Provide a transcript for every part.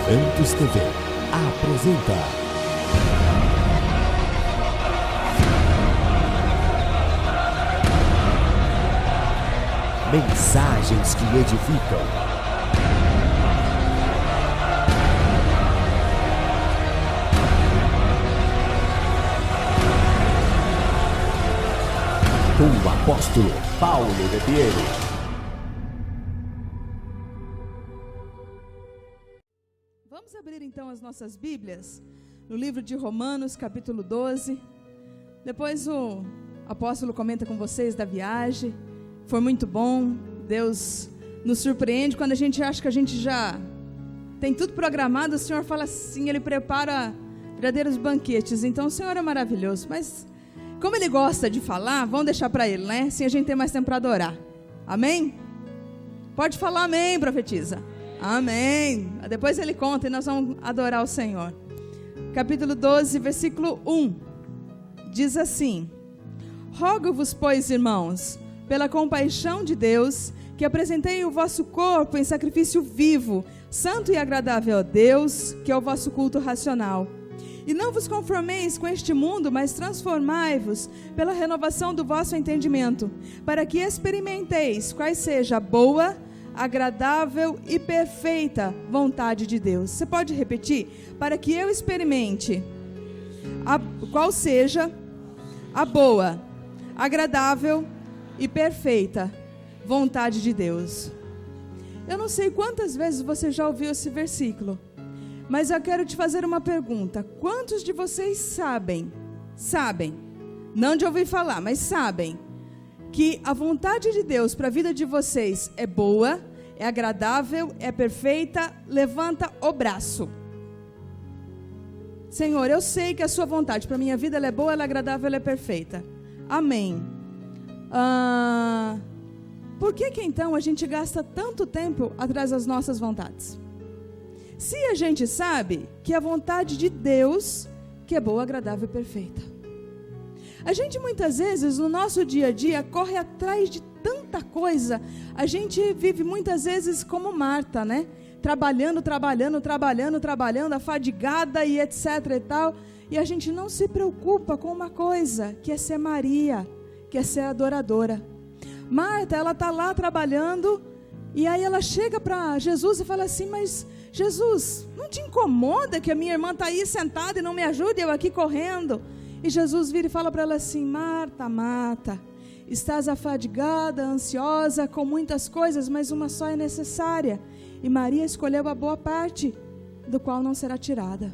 Santos TV apresenta Mensagens que edificam. Com o apóstolo Paulo Rebelo. Vamos abrir então as nossas Bíblias no livro de Romanos, capítulo 12. Depois o apóstolo comenta com vocês da viagem. Foi muito bom. Deus nos surpreende quando a gente acha que a gente já tem tudo programado. O Senhor fala assim, Ele prepara verdadeiros banquetes. Então o Senhor é maravilhoso. Mas como Ele gosta de falar, vamos deixar para Ele, né? Assim a gente tem mais tempo para adorar. Amém? Pode falar amém, profetiza. Amém. Depois ele conta e nós vamos adorar o Senhor. Capítulo 12, versículo 1. Diz assim: Rogo-vos, pois, irmãos, pela compaixão de Deus, que apresentei o vosso corpo em sacrifício vivo, santo e agradável a Deus, que é o vosso culto racional. E não vos conformeis com este mundo, mas transformai-vos pela renovação do vosso entendimento, para que experimenteis quais seja a boa, agradável e perfeita vontade de Deus. Você pode repetir? Para que eu experimente qual seja a boa, agradável e perfeita vontade de Deus. Eu não sei quantas vezes você já ouviu esse versículo, mas eu quero te fazer uma pergunta. Quantos de vocês sabem, não de ouvir falar, mas sabem, que a vontade de Deus para a vida de vocês é boa, é agradável, é perfeita? Levanta o braço. Senhor, eu sei que a sua vontade para a minha vida ela é boa, ela é agradável, ela é perfeita. Amém. Por que então a gente gasta tanto tempo atrás das nossas vontades? Se a gente sabe que a vontade de Deus que é boa, agradável e perfeita. A gente muitas vezes no nosso dia a dia corre atrás de tanta coisa. A gente vive muitas vezes como Marta, né? Trabalhando, afadigada e etc e tal. E a gente não se preocupa com uma coisa, que é ser Maria, que é ser adoradora. Marta, ela está lá trabalhando e aí ela chega para Jesus e fala assim: mas Jesus, não te incomoda que a minha irmã está aí sentada e não me ajuda, eu aqui correndo? E Jesus vira e fala para ela assim: Marta, Marta, estás afadigada, ansiosa, com muitas coisas, mas uma só é necessária. E Maria escolheu a boa parte, do qual não será tirada.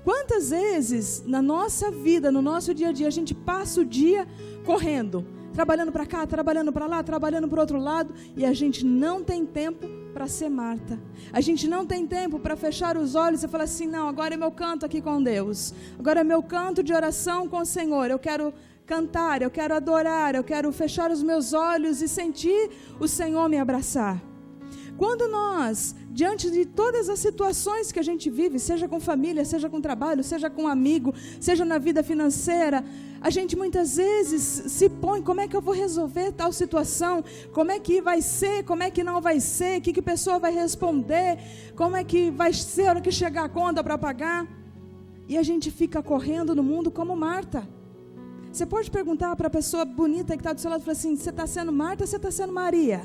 Quantas vezes na nossa vida, no nosso dia a dia, a gente passa o dia correndo, trabalhando para cá, trabalhando para lá, trabalhando para o outro lado, e a gente não tem tempo para ser Marta. A gente não tem tempo para fechar os olhos e falar assim: não, agora é meu canto aqui com Deus, agora é meu canto de oração com o Senhor, eu quero cantar, eu quero adorar, eu quero fechar os meus olhos e sentir o Senhor me abraçar. Quando nós, diante de todas as situações que a gente vive, seja com família, seja com trabalho, seja com amigo, seja na vida financeira, a gente muitas vezes se põe: como é que eu vou resolver tal situação? Como é que vai ser? Como é que não vai ser? O que a pessoa vai responder? Como é que vai ser a hora que chegar a conta para pagar? E a gente fica correndo no mundo como Marta. Você pode perguntar para a pessoa bonita que está do seu lado e falar assim: você está sendo Marta ou você está sendo Maria?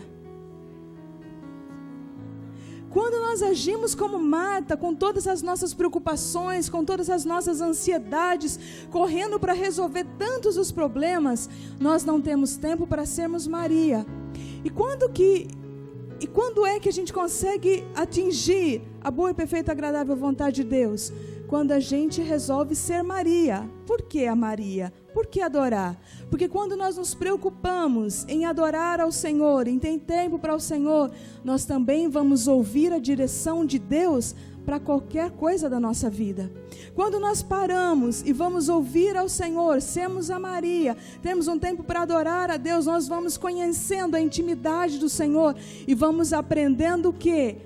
Quando nós agimos como Marta, com todas as nossas preocupações, com todas as nossas ansiedades, correndo para resolver tantos os problemas, nós não temos tempo para sermos Maria. E quando é que a gente consegue atingir a boa e perfeita agradável vontade de Deus? Quando a gente resolve ser Maria. Por que a Maria? Por que adorar? Porque quando nós nos preocupamos em adorar ao Senhor, em ter tempo para o Senhor, nós também vamos ouvir a direção de Deus para qualquer coisa da nossa vida. Quando nós paramos e vamos ouvir ao Senhor, sermos a Maria, temos um tempo para adorar a Deus, nós vamos conhecendo a intimidade do Senhor e vamos aprendendo o quê?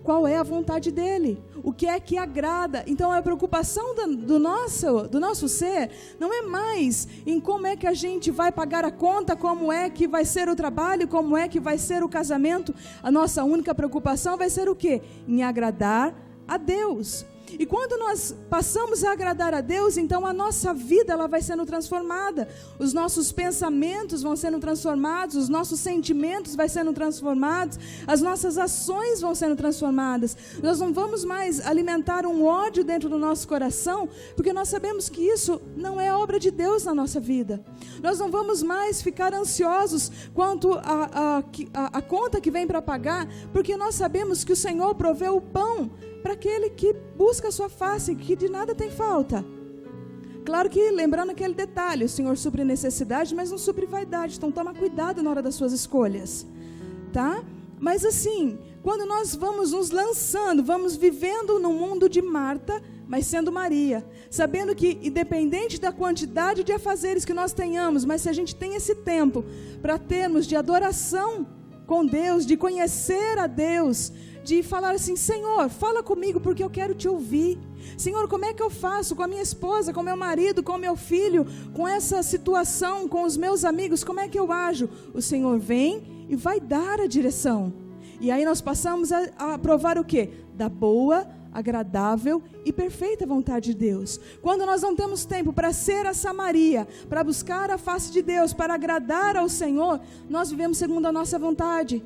Qual é a vontade dEle? O que é que agrada? Então a preocupação do nosso ser não é mais em como é que a gente vai pagar a conta, como é que vai ser o trabalho, como é que vai ser o casamento. A nossa única preocupação vai ser o quê? Em agradar a Deus. E quando nós passamos a agradar a Deus, então a nossa vida ela vai sendo transformada. Os nossos pensamentos vão sendo transformados, os nossos sentimentos vão sendo transformados, as nossas ações vão sendo transformadas. Nós não vamos mais alimentar um ódio dentro do nosso coração, porque nós sabemos que isso não é obra de Deus na nossa vida. Nós não vamos mais ficar ansiosos quanto a conta que vem para pagar, porque nós sabemos que o Senhor proveu o pão para aquele que busca a sua face, que de nada tem falta. Claro que, lembrando aquele detalhe, o Senhor supre necessidade, mas não supre vaidade, então toma cuidado na hora das suas escolhas, tá? Mas assim, quando nós vamos nos lançando, vamos vivendo no mundo de Marta, mas sendo Maria, sabendo que independente da quantidade de afazeres que nós tenhamos, mas se a gente tem esse tempo para termos de adoração com Deus, de conhecer a Deus, de falar assim, Senhor, fala comigo porque eu quero te ouvir. Senhor, como é que eu faço com a minha esposa, com o meu marido, com o meu filho, com essa situação, com os meus amigos, como é que eu ajo? O Senhor vem e vai dar a direção. E aí nós passamos a provar o quê? Da boa, agradável e perfeita vontade de Deus. Quando nós não temos tempo para ser essa Maria, para buscar a face de Deus, para agradar ao Senhor, nós vivemos segundo a nossa vontade.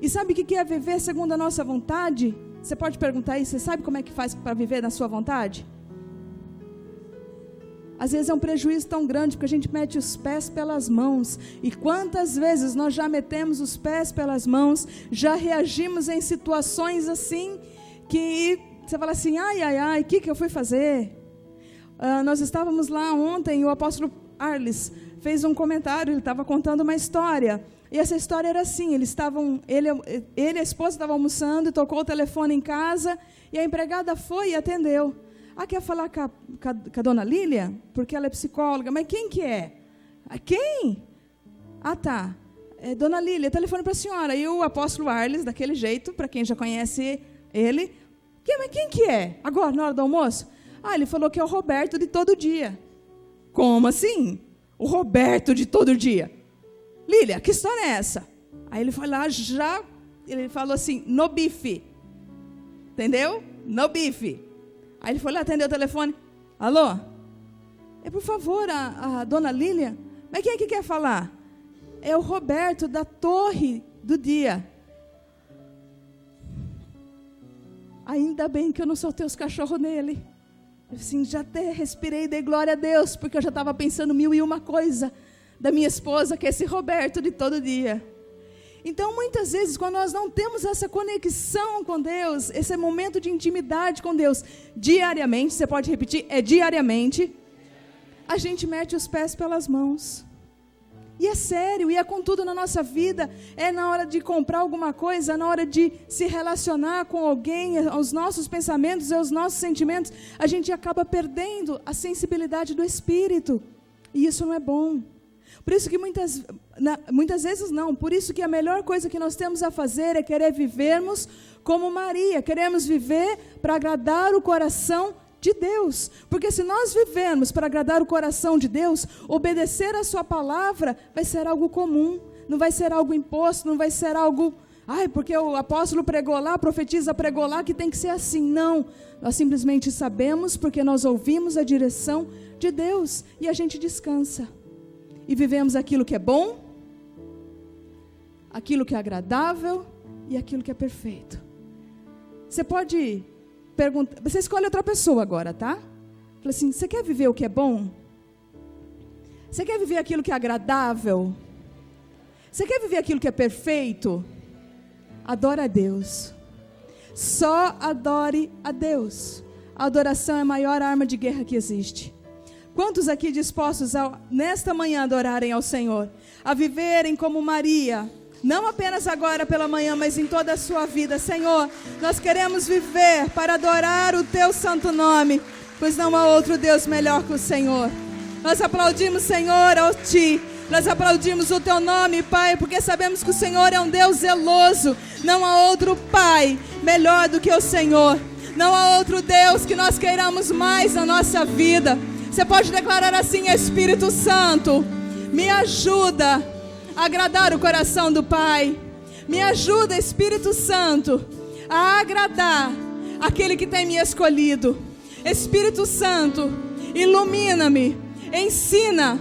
E sabe o que é viver segundo a nossa vontade? Você pode perguntar aí, você sabe como é que faz para viver na sua vontade? Às vezes é um prejuízo tão grande, porque a gente mete os pés pelas mãos. E quantas vezes nós já metemos os pés pelas mãos, já reagimos em situações assim, que você fala assim, ai, o que eu fui fazer? Nós estávamos lá ontem, e o apóstolo Arles fez um comentário, ele estava contando uma história. E essa história era assim, ele e a esposa estavam almoçando, e tocou o telefone em casa, e a empregada foi e atendeu. Quer falar com a dona Lília? Porque ela é psicóloga. Mas quem que é? Quem? Tá. Dona Lília, telefone para a senhora. E o apóstolo Arles, daquele jeito, para quem já conhece ele, mas quem que é? Agora, na hora do almoço? Ele falou que é o Roberto de todo dia. Como assim? O Roberto de todo dia? Lília, que história é essa? Aí ele foi lá, ele falou assim, no bife. Entendeu? No bife. Aí ele foi lá, atendeu o telefone. Alô? Por favor, a dona Lília. Mas quem é que quer falar? É o Roberto da Torre do Dia. Ainda bem que eu não soltei os cachorros nele. Assim, já até respirei e dei glória a Deus, porque eu já estava pensando 1001 coisa da minha esposa, que é esse Roberto de todo dia. Então, muitas vezes, quando nós não temos essa conexão com Deus, esse momento de intimidade com Deus, diariamente, você pode repetir, diariamente, a gente mete os pés pelas mãos. E é sério, e é com tudo na nossa vida, é na hora de comprar alguma coisa, na hora de se relacionar com alguém, os nossos pensamentos e os nossos sentimentos, a gente acaba perdendo a sensibilidade do Espírito. E isso não é bom. Por isso que muitas vezes não, por isso que a melhor coisa que nós temos a fazer é querer vivermos como Maria, queremos viver para agradar o coração de Deus, porque se nós vivermos para agradar o coração de Deus, obedecer a sua palavra vai ser algo comum, não vai ser algo imposto, não vai ser algo, porque o apóstolo pregou lá, a profetisa pregou lá, que tem que ser assim. Não, nós simplesmente sabemos porque nós ouvimos a direção de Deus e a gente descansa. E vivemos aquilo que é bom, aquilo que é agradável e aquilo que é perfeito. Você pode perguntar, você escolhe outra pessoa agora, tá? Fala assim, você quer viver o que é bom? Você quer viver aquilo que é agradável? Você quer viver aquilo que é perfeito? Adora a Deus. Só adore a Deus. A adoração é a maior arma de guerra que existe. Quantos aqui dispostos nesta manhã adorarem ao Senhor? A viverem como Maria, não apenas agora pela manhã, mas em toda a sua vida. Senhor, nós queremos viver para adorar o Teu santo nome, pois não há outro Deus melhor que o Senhor. Nós aplaudimos, Senhor, a Ti. Nós aplaudimos o Teu nome, Pai, porque sabemos que o Senhor é um Deus zeloso. Não há outro Pai melhor do que o Senhor. Não há outro Deus que nós queiramos mais na nossa vida. Você pode declarar assim, Espírito Santo, me ajuda a agradar o coração do Pai. Me ajuda, Espírito Santo, a agradar aquele que tem me escolhido. Espírito Santo, ilumina-me, ensina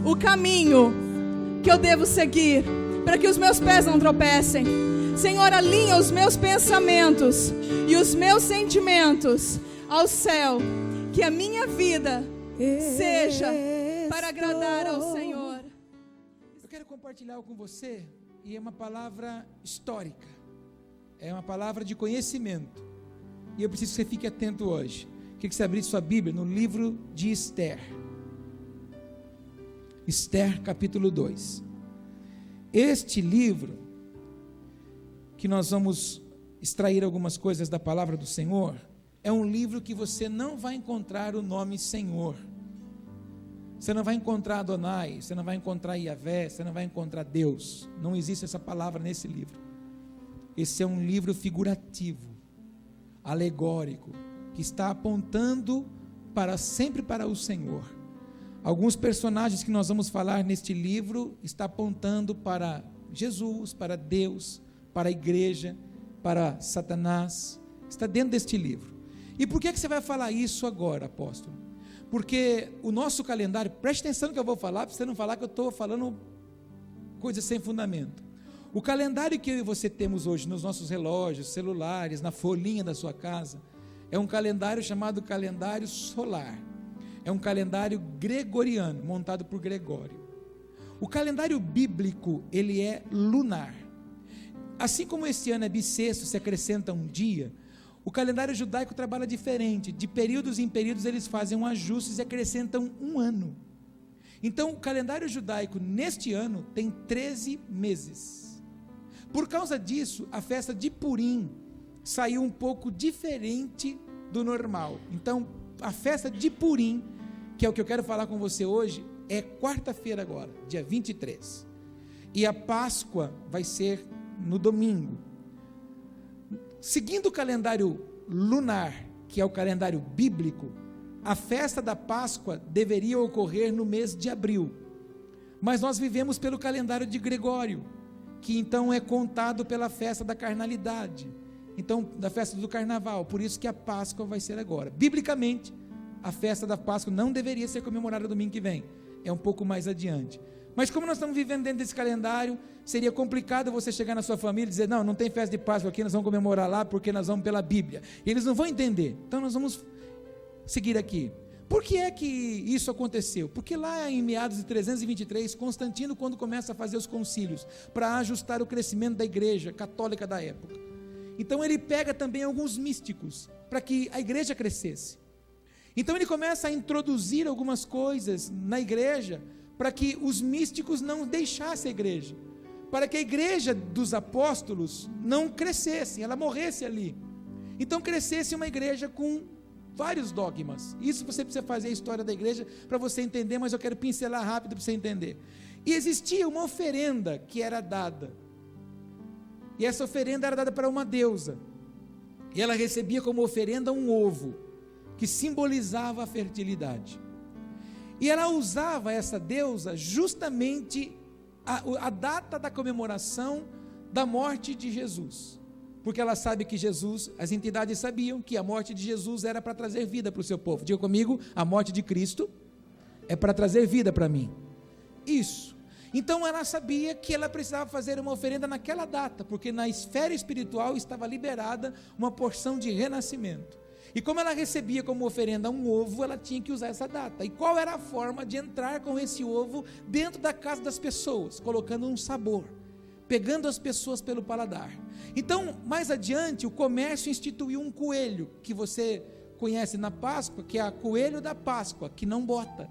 o caminho que eu devo seguir, para que os meus pés não tropecem. Senhor, alinha os meus pensamentos e os meus sentimentos ao céu, que a minha vida seja para agradar ao Senhor. Eu quero compartilhar algo com você, e é uma palavra histórica, é uma palavra de conhecimento, e eu preciso que você fique atento hoje. Queria que você abrisse sua Bíblia no livro de Esther, Esther capítulo 2. Este livro, que nós vamos extrair algumas coisas da palavra do Senhor, é um livro que você não vai encontrar o nome Senhor, você não vai encontrar Adonai, você não vai encontrar Yahvé, você não vai encontrar Deus, não existe essa palavra nesse livro. Esse é um livro figurativo, alegórico, que está apontando sempre para o Senhor. Alguns personagens que nós vamos falar neste livro está apontando para Jesus, para Deus, para a igreja, para Satanás. Está dentro deste livro. E por que você vai falar isso agora, apóstolo? Porque o nosso calendário, preste atenção no que eu vou falar, para você não falar que eu estou falando coisas sem fundamento. O calendário que eu e você temos hoje nos nossos relógios, celulares, na folhinha da sua casa, é um calendário chamado calendário solar. É um calendário gregoriano, montado por Gregório. O calendário bíblico, ele é lunar. Assim como esse ano é bissexto, se acrescenta um dia, o calendário judaico trabalha diferente. De períodos em períodos eles fazem um ajuste e acrescentam um ano. Então o calendário judaico neste ano tem 13 meses. Por causa disso, a festa de Purim saiu um pouco diferente do normal. Então a festa de Purim, que é o que eu quero falar com você hoje, é quarta-feira agora, dia 23. E a Páscoa vai ser no domingo. Seguindo o calendário lunar, que é o calendário bíblico, a festa da Páscoa deveria ocorrer no mês de abril. Mas nós vivemos pelo calendário de Gregório, que então é contado pela festa da carnalidade. Então, da festa do carnaval. Por isso que a Páscoa vai ser agora. Biblicamente, a festa da Páscoa não deveria ser comemorada domingo que vem. É um pouco mais adiante. Mas como nós estamos vivendo dentro desse calendário, seria complicado você chegar na sua família e dizer, não tem festa de Páscoa aqui, nós vamos comemorar lá, porque nós vamos pela Bíblia. E eles não vão entender. Então nós vamos seguir aqui. Por que é que isso aconteceu? Porque lá em meados de 323, Constantino, quando começa a fazer os concílios, para ajustar o crescimento da igreja católica da época, então ele pega também alguns místicos, para que a igreja crescesse. Então ele começa a introduzir algumas coisas na igreja, para que os místicos não deixassem a igreja, para que a igreja dos apóstolos não crescesse, ela morresse ali. Então crescesse uma igreja com vários dogmas. Isso você precisa fazer a história da igreja para você entender, mas eu quero pincelar rápido para você entender. E existia uma oferenda que era dada, e essa oferenda era dada para uma deusa, e ela recebia como oferenda um ovo, que simbolizava a fertilidade. E ela usava essa deusa justamente a data da comemoração da morte de Jesus, porque ela sabe que Jesus, as entidades sabiam que a morte de Jesus era para trazer vida para o seu povo. Diga comigo, a morte de Cristo é para trazer vida para mim. Isso. Então ela sabia que ela precisava fazer uma oferenda naquela data, porque na esfera espiritual estava liberada uma porção de renascimento. E como ela recebia como oferenda um ovo, ela tinha que usar essa data. E qual era a forma de entrar com esse ovo dentro da casa das pessoas? Colocando um sabor, pegando as pessoas pelo paladar. Então, mais adiante, o comércio instituiu um coelho, que você conhece na Páscoa, que é o coelho da Páscoa, que não bota,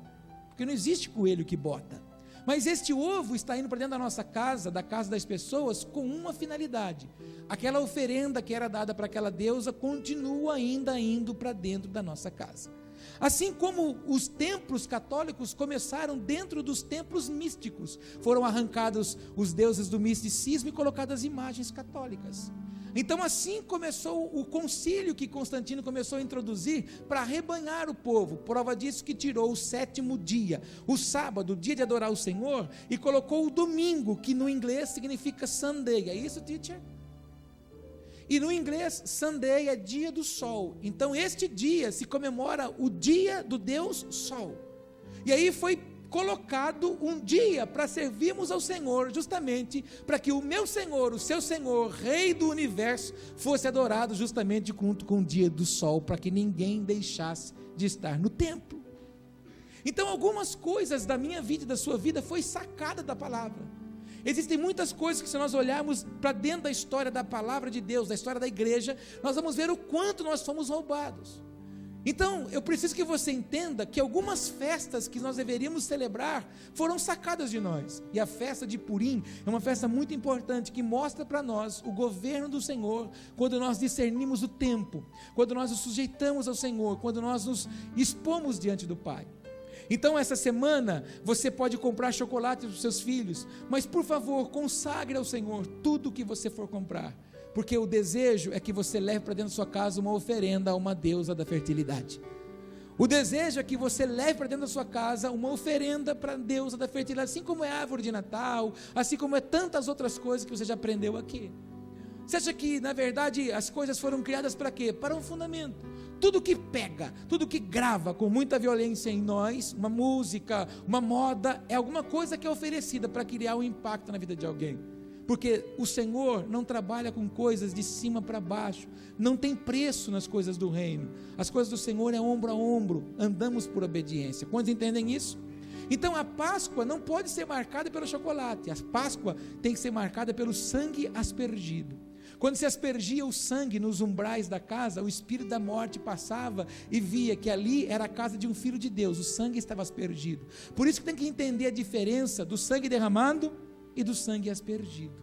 porque não existe coelho que bota. Mas este ovo está indo para dentro da nossa casa, da casa das pessoas, com uma finalidade. Aquela oferenda que era dada para aquela deusa continua ainda indo para dentro da nossa casa. Assim como os templos católicos começaram dentro dos templos místicos, foram arrancados os deuses do misticismo e colocadas imagens católicas. Então assim começou o concílio que Constantino começou a introduzir para arrebanhar o povo. Prova disso que tirou o 7º dia, o sábado, o dia de adorar o Senhor, e colocou o domingo, que no inglês significa Sunday. É isso, teacher? E no inglês, Sunday é dia do sol. Então este dia se comemora o dia do Deus Sol. E aí foi colocado um dia para servirmos ao Senhor, justamente para que o meu Senhor, o seu Senhor, Rei do Universo, fosse adorado justamente junto com o dia do sol, para que ninguém deixasse de estar no templo. Então algumas coisas da minha vida e da sua vida foi sacada da palavra. Existem muitas coisas que, se nós olharmos para dentro da história da palavra de Deus, da história da igreja, nós vamos ver o quanto nós fomos roubados. Então, eu preciso que você entenda que algumas festas que nós deveríamos celebrar foram sacadas de nós. E a festa de Purim é uma festa muito importante que mostra para nós o governo do Senhor, quando nós discernimos o tempo, quando nós nos sujeitamos ao Senhor, quando nós nos expomos diante do Pai. Então, essa semana, você pode comprar chocolate para os seus filhos, mas, por favor, consagre ao Senhor tudo o que você for comprar. Porque o desejo é que você leve para dentro da sua casa uma oferenda a uma deusa da fertilidade. O desejo é que você leve para dentro da sua casa uma oferenda para a deusa da fertilidade, assim como é a árvore de Natal, assim como é tantas outras coisas que você já aprendeu aqui. Você acha que, na verdade, as coisas foram criadas para quê? Para um fundamento. Tudo que pega, tudo que grava com muita violência em nós, uma música, uma moda, é alguma coisa que é oferecida para criar um impacto na vida de alguém. Porque o Senhor não trabalha com coisas de cima para baixo, não tem preço nas coisas do reino. As coisas do Senhor é ombro a ombro, andamos por obediência. Quantos entendem isso? Então a Páscoa não pode ser marcada pelo chocolate, a Páscoa tem que ser marcada pelo sangue aspergido. Quando se aspergia o sangue nos umbrais da casa, o espírito da morte passava e via que ali era a casa de um filho de Deus, o sangue estava aspergido. Por isso que tem que entender a diferença do sangue derramado e do sangue aspergido.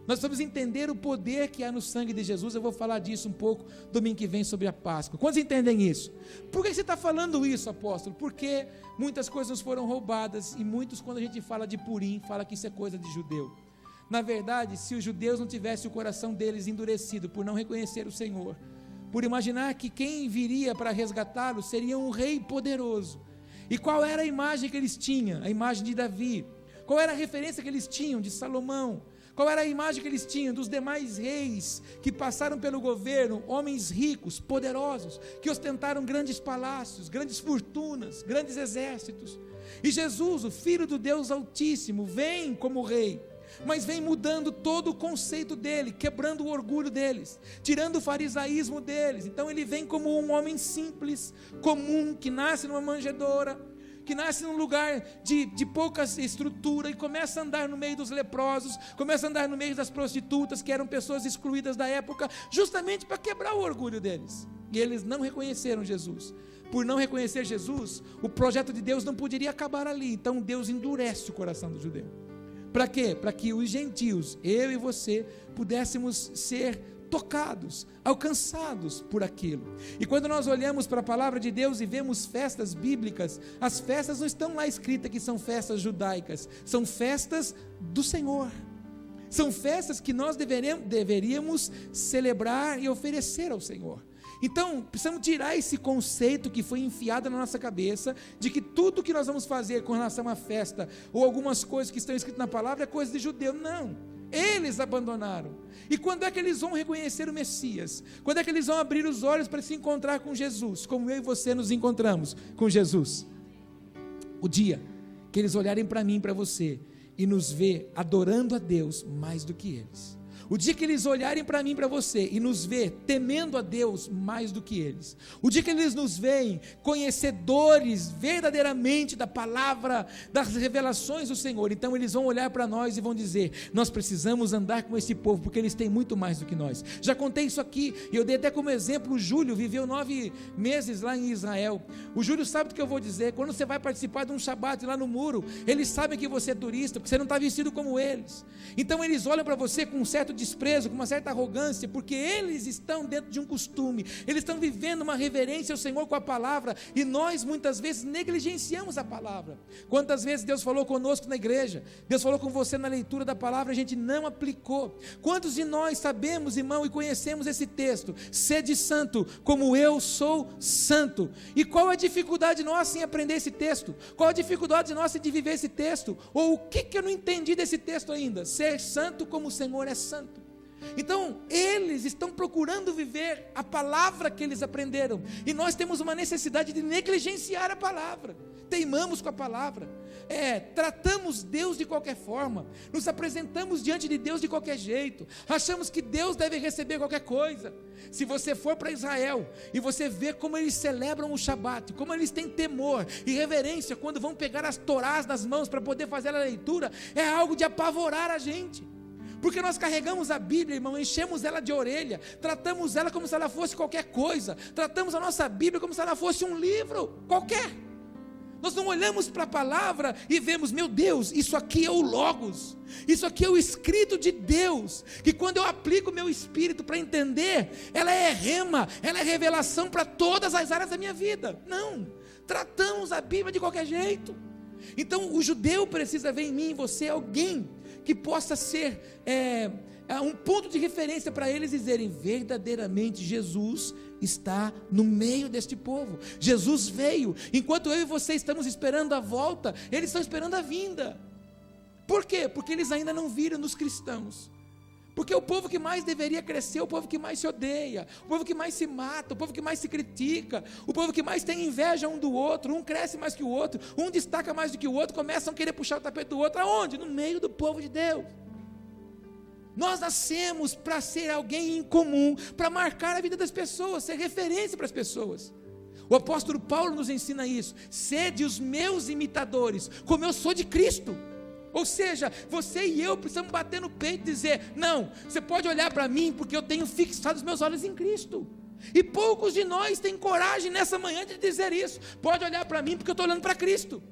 Nós precisamos entender o poder que há no sangue de Jesus. Eu vou falar disso um pouco domingo que vem sobre a Páscoa. Quantos entendem isso? Por que você está falando isso, apóstolo? Porque muitas coisas nos foram roubadas e muitos, quando a gente fala de Purim, fala que isso é coisa de judeu. Na verdade, se os judeus não tivessem o coração deles endurecido por não reconhecer o Senhor, por imaginar que quem viria para resgatá-lo seria um rei poderoso. E qual era a imagem que eles tinham? A imagem de Davi. Qual era a referência que eles tinham de Salomão? Qual era a imagem que eles tinham dos demais reis que passaram pelo governo, homens ricos, poderosos, que ostentaram grandes palácios, grandes fortunas, grandes exércitos? E Jesus, o Filho do Deus Altíssimo, vem como rei, mas vem mudando todo o conceito dele, quebrando o orgulho deles, tirando o farisaísmo deles. Então ele vem como um homem simples, comum, que nasce numa manjedoura, que nasce num lugar de pouca estrutura e começa a andar no meio dos leprosos, começa a andar no meio das prostitutas, que eram pessoas excluídas da época, justamente para quebrar o orgulho deles. E eles não reconheceram Jesus. Por não reconhecer Jesus, o projeto de Deus não poderia acabar ali. Então Deus endurece o coração do judeu. Para quê? Para que os gentios, eu e você, pudéssemos ser tocados, alcançados por aquilo. E quando nós olhamos para a palavra de Deus e vemos festas bíblicas, as festas não estão lá escritas que são festas judaicas, são festas do Senhor. São festas que nós deveríamos celebrar e oferecer ao Senhor. Então, precisamos tirar esse conceito que foi enfiado na nossa cabeça, de que tudo que nós vamos fazer com relação à festa, ou algumas coisas que estão escritas na palavra, é coisa de judeu. Não, eles abandonaram. E quando é que eles vão reconhecer o Messias? Quando é que eles vão abrir os olhos para se encontrar com Jesus, como eu e você nos encontramos com Jesus? O dia que eles olharem para mim e para você, e nos ver adorando a Deus mais do que eles. O dia que eles olharem para mim e para você e nos ver temendo a Deus mais do que eles. O dia que eles nos veem conhecedores verdadeiramente da palavra, das revelações do Senhor. Então eles vão olhar para nós e vão dizer: nós precisamos andar com esse povo, porque eles têm muito mais do que nós. Já contei isso aqui, e eu dei até como exemplo o Júlio, viveu 9 meses lá em Israel. O Júlio sabe o que eu vou dizer. Quando você vai participar de um shabat lá no muro, eles sabem que você é turista, porque você não está vestido como eles. Então eles olham para você com um certo desprezo, com uma certa arrogância, porque eles estão dentro de um costume, eles estão vivendo uma reverência ao Senhor com a palavra, e nós muitas vezes negligenciamos a palavra. Quantas vezes Deus falou conosco na igreja, Deus falou com você na leitura da palavra, a gente não aplicou. Quantos de nós sabemos, irmão, e conhecemos esse texto: sede santo, como eu sou santo? E qual a dificuldade nossa em aprender esse texto? Qual a dificuldade nossa de viver esse texto? Ou o que eu não entendi desse texto ainda? Ser santo como o Senhor é santo. Então, eles estão procurando viver a palavra que eles aprenderam, e nós temos uma necessidade de negligenciar a palavra. Teimamos com a palavra, tratamos Deus de qualquer forma, nos apresentamos diante de Deus de qualquer jeito, achamos que Deus deve receber qualquer coisa. Se você for para Israel e você vê como eles celebram o Shabat, como eles têm temor e reverência quando vão pegar as torás nas mãos para poder fazer a leitura, é algo de apavorar a gente. Porque nós carregamos a Bíblia, irmão, enchemos ela de orelha, tratamos ela como se ela fosse qualquer coisa, tratamos a nossa Bíblia como se ela fosse um livro qualquer. Nós não olhamos para a palavra e vemos, meu Deus, isso aqui é o Logos, isso aqui é o escrito de Deus, que quando eu aplico o meu espírito para entender, ela é rema, ela é revelação para todas as áreas da minha vida. Não, tratamos a Bíblia de qualquer jeito. Então o judeu precisa ver em mim e em você alguém que possa ser um ponto de referência para eles dizerem, verdadeiramente Jesus está no meio deste povo. Jesus veio, enquanto eu e você estamos esperando a volta, eles estão esperando a vinda. Por quê? Porque eles ainda não viram nos cristãos. Porque o povo que mais deveria crescer, o povo que mais se odeia, o povo que mais se mata, o povo que mais se critica, o povo que mais tem inveja um do outro, um cresce mais que o outro, um destaca mais do que o outro, começam a querer puxar o tapete do outro. Aonde? No meio do povo de Deus. Nós nascemos para ser alguém em comum, para marcar a vida das pessoas, ser referência para as pessoas. O apóstolo Paulo nos ensina isso: sede os meus imitadores, como eu sou de Cristo. Ou seja, você e eu precisamos bater no peito e dizer, não, você pode olhar para mim porque eu tenho fixado os meus olhos em Cristo. E poucos de nós têm coragem nessa manhã de dizer isso. Pode olhar para mim porque eu estou olhando para Cristo.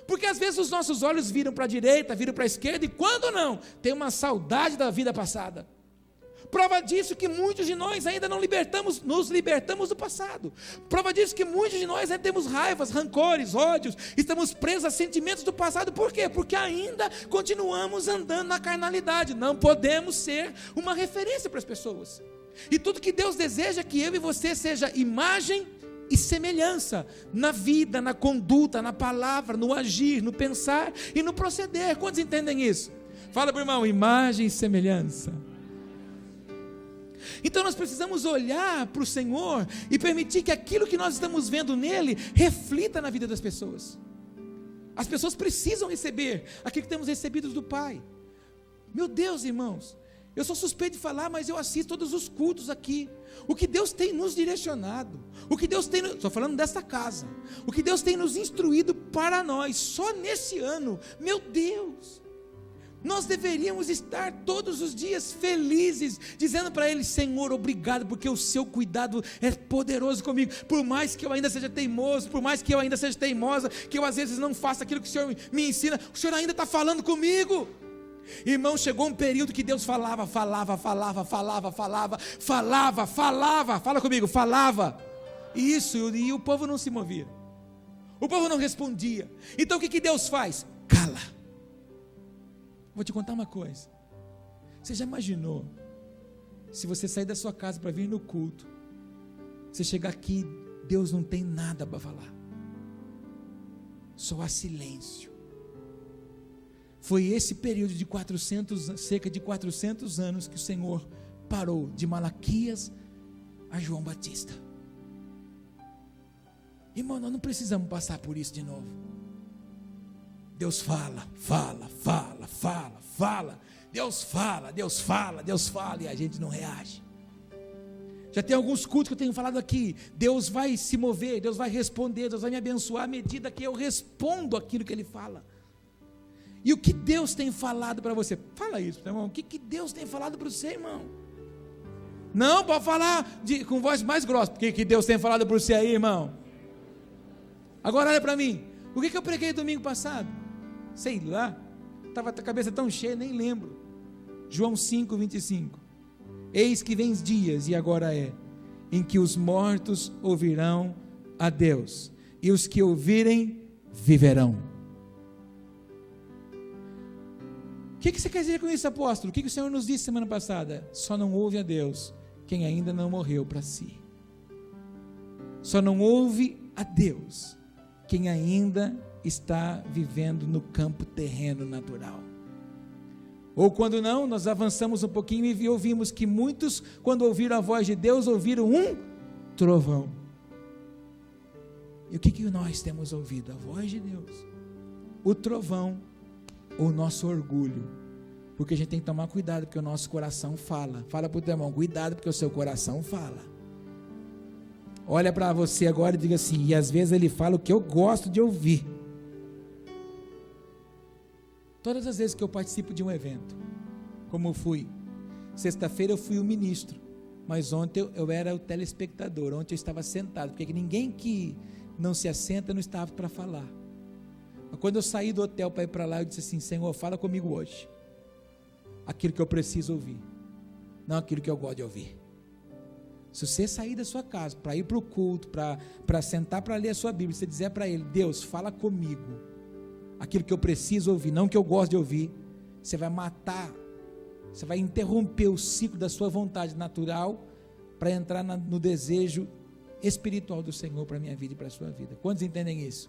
Porque às vezes os nossos olhos viram para a direita, viram para a esquerda, e quando não, tem uma saudade da vida passada. Prova disso que muitos de nós ainda nos libertamos do passado. Prova disso que muitos de nós ainda temos raivas, rancores, ódios, estamos presos a sentimentos do passado. Por quê? Porque ainda continuamos andando na carnalidade. Não podemos ser uma referência para as pessoas. E tudo que Deus deseja é que eu e você seja imagem e semelhança na vida, na conduta, na palavra, no agir, no pensar e no proceder. Quantos entendem isso? Fala para o irmão, imagem e semelhança. Então nós precisamos olhar para o Senhor e permitir que aquilo que nós estamos vendo nele reflita na vida das pessoas. As pessoas precisam receber aquilo que temos recebido do Pai. Meu Deus, irmãos, eu sou suspeito de falar, mas eu assisto todos os cultos aqui. O que Deus tem nos direcionado, o que Deus tem, estou falando desta casa, o que Deus tem nos instruído para nós, só nesse ano, meu Deus, nós deveríamos estar todos os dias felizes, dizendo para Ele, Senhor, obrigado, porque o seu cuidado é poderoso comigo, por mais que eu ainda seja teimoso, por mais que eu ainda seja teimosa, que eu às vezes não faça aquilo que o Senhor me ensina, o Senhor ainda está falando comigo. Irmão, chegou um período que Deus falava, fala comigo, falava, isso, e o povo não se movia, o povo não respondia. Então o que Deus faz? Cala. Vou te contar uma coisa, você já imaginou, se você sair da sua casa para vir no culto, você chegar aqui, Deus não tem nada para falar, só há silêncio. Foi esse período de cerca de 400 anos que o Senhor parou, de Malaquias a João Batista. Irmão, nós não precisamos passar por isso de novo. Deus fala, Deus fala, e a gente não reage. Já tem alguns cultos que eu tenho falado aqui, Deus vai se mover, Deus vai responder, Deus vai me abençoar à medida que eu respondo aquilo que Ele fala. E o que Deus tem falado para você? Fala isso, irmão. O que Deus tem falado para você, irmão? Não, pode falar com voz mais grossa. O que Deus tem falado para você aí, irmão? Agora olha para mim. O que eu preguei domingo passado? Sei lá. Estava com a cabeça tão cheia, nem lembro. João 5:25. Eis que vem dias, e agora é, em que os mortos ouvirão a Deus, e os que ouvirem, viverão. O que você quer dizer com isso, apóstolo? O que o Senhor nos disse semana passada? Só não ouve a Deus quem ainda não morreu para si. Só não ouve a Deus quem ainda está vivendo no campo terreno natural. Ou quando não, nós avançamos um pouquinho e ouvimos que muitos, quando ouviram a voz de Deus, ouviram um trovão. E o que nós temos ouvido? A voz de Deus, o trovão, ou o nosso orgulho. Porque a gente tem que tomar cuidado, porque o nosso coração fala. Fala para o teu irmão, cuidado, porque o seu coração fala. Olha para você agora e diga assim, e às vezes ele fala o que eu gosto de ouvir. Todas as vezes que eu participo de um evento, como eu fui, sexta-feira eu fui o ministro, mas ontem eu era o telespectador, ontem eu estava sentado, porque ninguém que não se assenta não estava para falar. Mas quando eu saí do hotel para ir para lá, eu disse assim, Senhor, fala comigo hoje, aquilo que eu preciso ouvir, não aquilo que eu gosto de ouvir. Se você sair da sua casa, para ir para o culto, para sentar para ler a sua Bíblia, você dizer para ele, Deus, fala comigo, aquilo que eu preciso ouvir, não que eu gosto de ouvir, você vai matar, você vai interromper o ciclo da sua vontade natural, para entrar no desejo espiritual do Senhor para a minha vida e para a sua vida. Quantos entendem isso?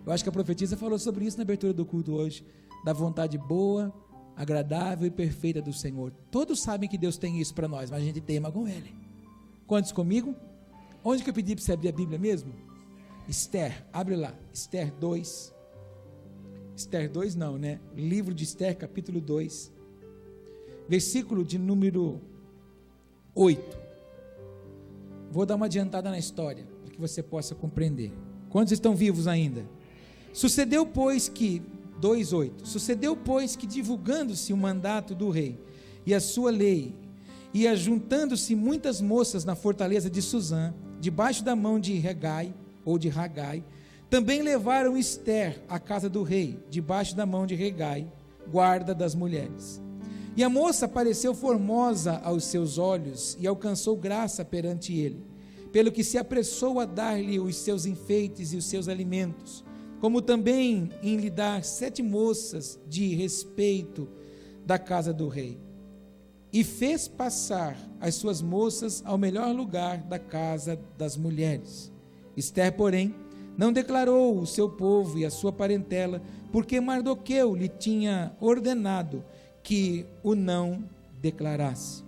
Eu acho que a profetisa falou sobre isso na abertura do culto hoje, da vontade boa, agradável e perfeita do Senhor. Todos sabem que Deus tem isso para nós, mas a gente teima com Ele. Quantos comigo? Onde que eu pedi para você abrir a Bíblia mesmo? Esther, abre lá, Esther 2, Esther 2 não, né? Livro de Esther, capítulo 2, versículo de número 8. Vou dar uma adiantada na história, para que você possa compreender. Quantos estão vivos ainda? Sucedeu, pois, que, 2:8, sucedeu, pois, que divulgando-se o mandato do rei e a sua lei, e ajuntando-se muitas moças na fortaleza de Suzã, debaixo da mão de Hegai, ou de Hagai, também levaram Esther à casa do rei, debaixo da mão de Hegai, guarda das mulheres. E a moça pareceu formosa aos seus olhos, e alcançou graça perante ele, pelo que se apressou a dar-lhe os seus enfeites e os seus alimentos, como também em lhe dar 7 moças de respeito da casa do rei. E fez passar as suas moças ao melhor lugar da casa das mulheres. Esther, porém, não declarou o seu povo e a sua parentela, porque Mardoqueu lhe tinha ordenado que o não declarasse.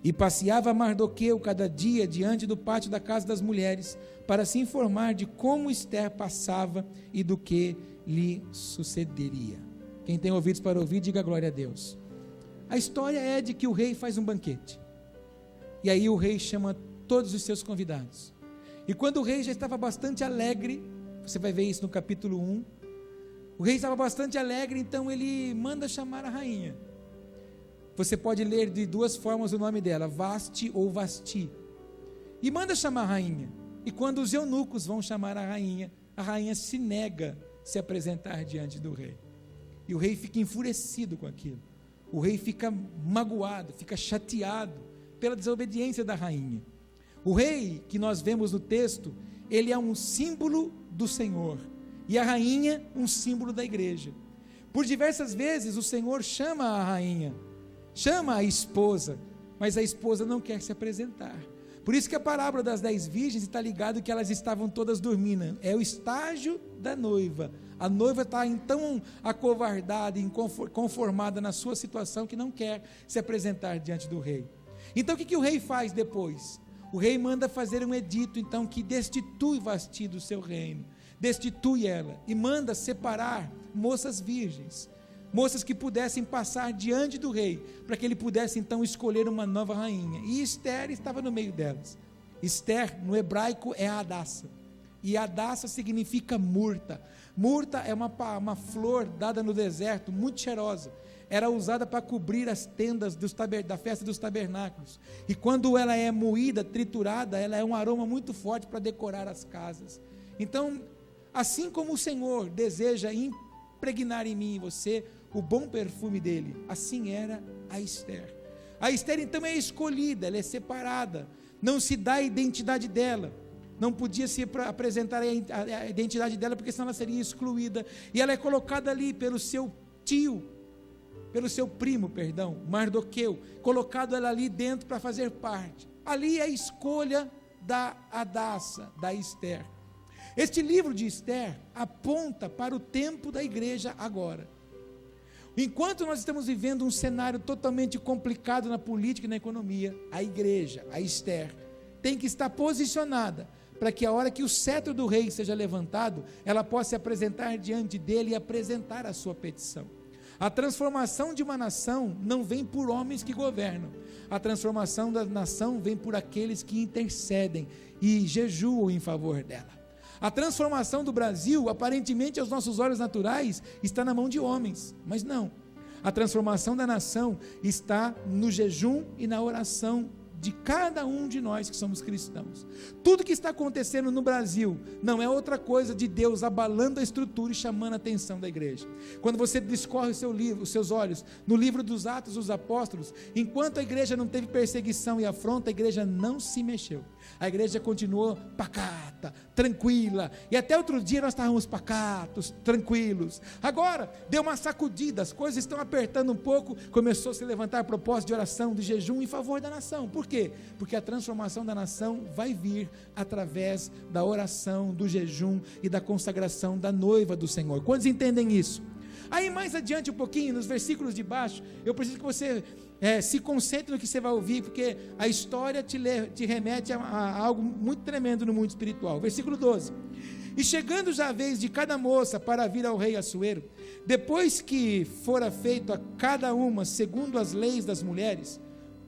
E passeava Mardoqueu cada dia diante do pátio da casa das mulheres, para se informar de como Esther passava e do que lhe sucederia. Quem tem ouvidos para ouvir, diga glória a Deus. A história é de que o rei faz um banquete, e aí o rei chama todos os seus convidados. E quando o rei já estava bastante alegre, você vai ver isso no capítulo 1, o rei estava bastante alegre, então ele manda chamar a rainha. Você pode ler de 2 formas o nome dela, Vasti ou Vasti, e manda chamar a rainha. E quando os eunucos vão chamar a rainha se nega a se apresentar diante do rei, e o rei fica enfurecido com aquilo, o rei fica magoado, fica chateado pela desobediência da rainha. O rei que nós vemos no texto, ele é um símbolo do Senhor, e a rainha um símbolo da igreja. Por diversas vezes o Senhor chama a rainha, chama a esposa, mas a esposa não quer se apresentar. Por isso que a parábola das 10 virgens está ligado que elas estavam todas dormindo. É o estágio da noiva. A noiva está então acovardada, inconformada na sua situação, que não quer se apresentar diante do rei. Então o que o rei faz depois? O rei manda fazer um edito, então, que destitui Vasti do seu reino, destitui ela, e manda separar moças virgens, moças que pudessem passar diante do rei, para que ele pudesse então escolher uma nova rainha, e Esther estava no meio delas. Esther no hebraico é Hadassah, e Hadassah significa murta. Murta é uma flor dada no deserto, muito cheirosa, era usada para cobrir as tendas da festa dos tabernáculos, e quando ela é moída, triturada, ela é um aroma muito forte para decorar as casas. Então, assim como o Senhor deseja impregnar em mim e você o bom perfume dele, assim era a Esther. A Esther então é escolhida, ela é separada, não se dá a identidade dela, não podia se apresentar a identidade dela, porque senão ela seria excluída, e ela é colocada ali pelo seu primo, Mardoqueu, colocado ela ali dentro para fazer parte. Ali é a escolha da Hadassah, da Esther. Este livro de Esther aponta para o tempo da igreja agora. Enquanto nós estamos vivendo um cenário totalmente complicado na política e na economia, a igreja, a Esther, tem que estar posicionada para que a hora que o cetro do rei seja levantado, ela possa se apresentar diante dele e apresentar a sua petição. A transformação de uma nação não vem por homens que governam, a transformação da nação vem por aqueles que intercedem e jejuam em favor dela. A transformação do Brasil, aparentemente aos nossos olhos naturais, está na mão de homens, mas não. A transformação da nação está no jejum e na oração de cada um de nós que somos cristãos. Tudo que está acontecendo no Brasil não é outra coisa de Deus abalando a estrutura e chamando a atenção da igreja. Quando você discorre os seus olhos no livro dos Atos dos Apóstolos, enquanto a igreja não teve perseguição e afronta, a igreja não se mexeu. A igreja continuou pacata, tranquila, e até outro dia nós estávamos pacatos, tranquilos. Agora, deu uma sacudida, as coisas estão apertando um pouco, começou a se levantar propósito de oração, de jejum em favor da nação. Por quê? Porque a transformação da nação vai vir através da oração, do jejum e da consagração da noiva do Senhor. Quantos entendem isso? Aí mais adiante um pouquinho, nos versículos de baixo, eu preciso que você se concentre no que você vai ouvir, porque a história te remete a algo muito tremendo no mundo espiritual. Versículo 12: e chegando já a vez de cada moça para vir ao rei Assuero, depois que fora feito a cada uma segundo as leis das mulheres,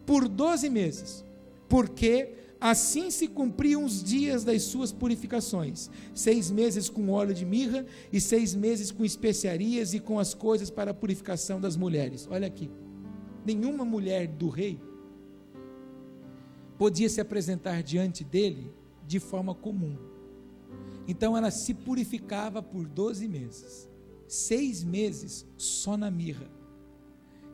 por 12 meses, porque assim se cumpriam os dias das suas purificações, 6 meses com óleo de mirra, e 6 meses com especiarias e com as coisas para a purificação das mulheres. Olha aqui, nenhuma mulher do rei podia se apresentar diante dele de forma comum, então ela se purificava por 12 meses, 6 meses só na mirra.